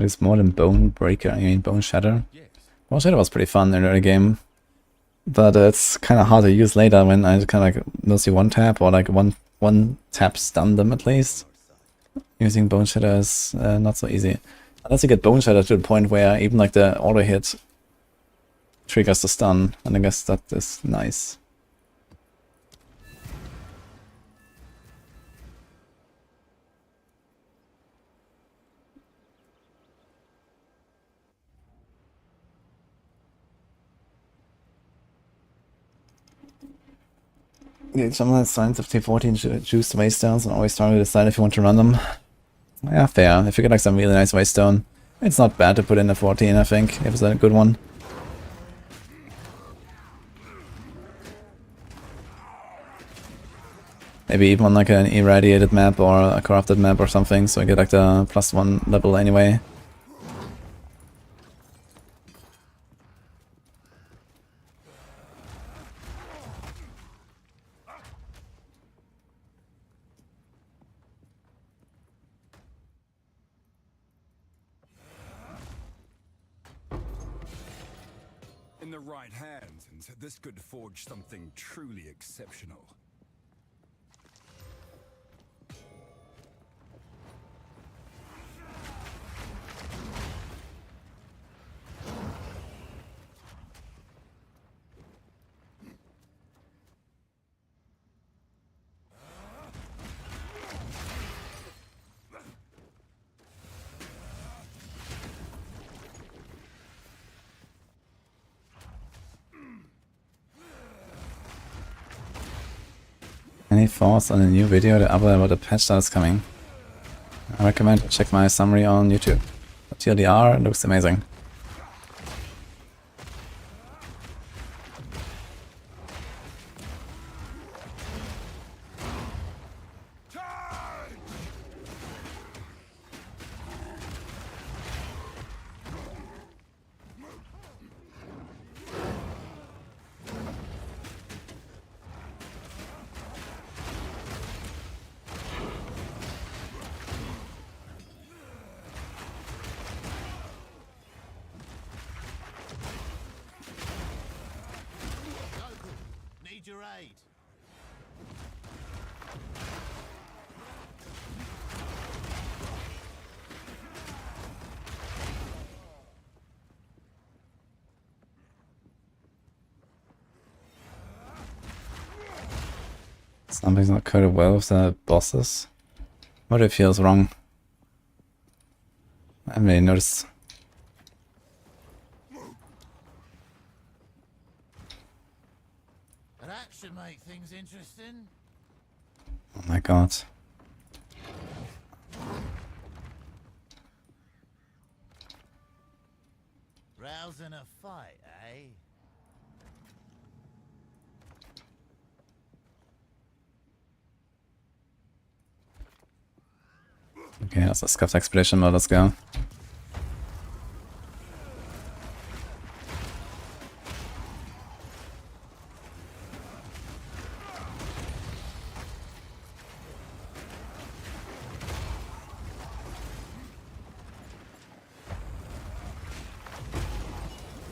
Speaker 1: It's more than Bone Breaker, I mean Bone Shatter. Bone Shatter was pretty fun in the early game. But it's kind of hard to use later when I kind of like mostly one tap or like one tap stun them at least. Using Bone Shatter is not so easy. Unless you get Bone Shatter to the point where even like the auto hit triggers the stun, and I guess that is nice. Yeah, some of the signs of T14 juice waystones and always try to decide if you want to run them. Yeah, fair. If you get like some really nice waystone, it's not bad to put in a 14, I think, if it's a good one. Maybe even on like an irradiated map or a corrupted map or something, so I get like the +1 level anyway.
Speaker 2: In the right hands, and this could forge something truly exceptional.
Speaker 1: Any thoughts on a new video or other about a patch that is coming? I recommend check my summary on YouTube. The TLDR looks amazing.
Speaker 3: Need your aid.
Speaker 1: Something's not coded well with the bosses. What if it feels wrong? I haven't really noticed.
Speaker 3: That should make things interesting.
Speaker 1: Oh my god.
Speaker 3: Rousing a fight, eh?
Speaker 1: Okay, that's a scuffed expedition mode, let's go.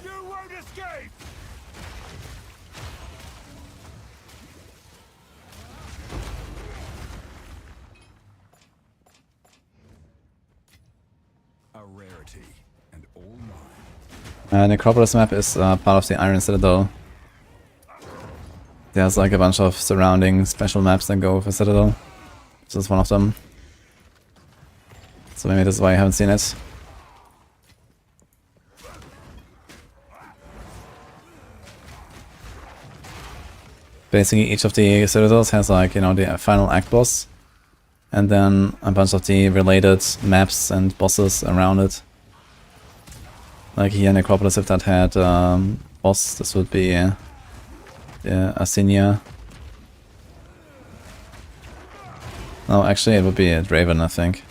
Speaker 2: You won't escape! A rarity, and all mine.
Speaker 1: Necropolis map is part of the Iron Citadel. There's like a bunch of surrounding special maps that go with the Citadel. This is one of them. So maybe this is why I haven't seen it. Basically each of the Citadels has like, you know, the final act boss. And then a bunch of the related maps and bosses around it. Like here in Necropolis, if that had boss, this would be Asinia. No, actually it would be Draven, I think.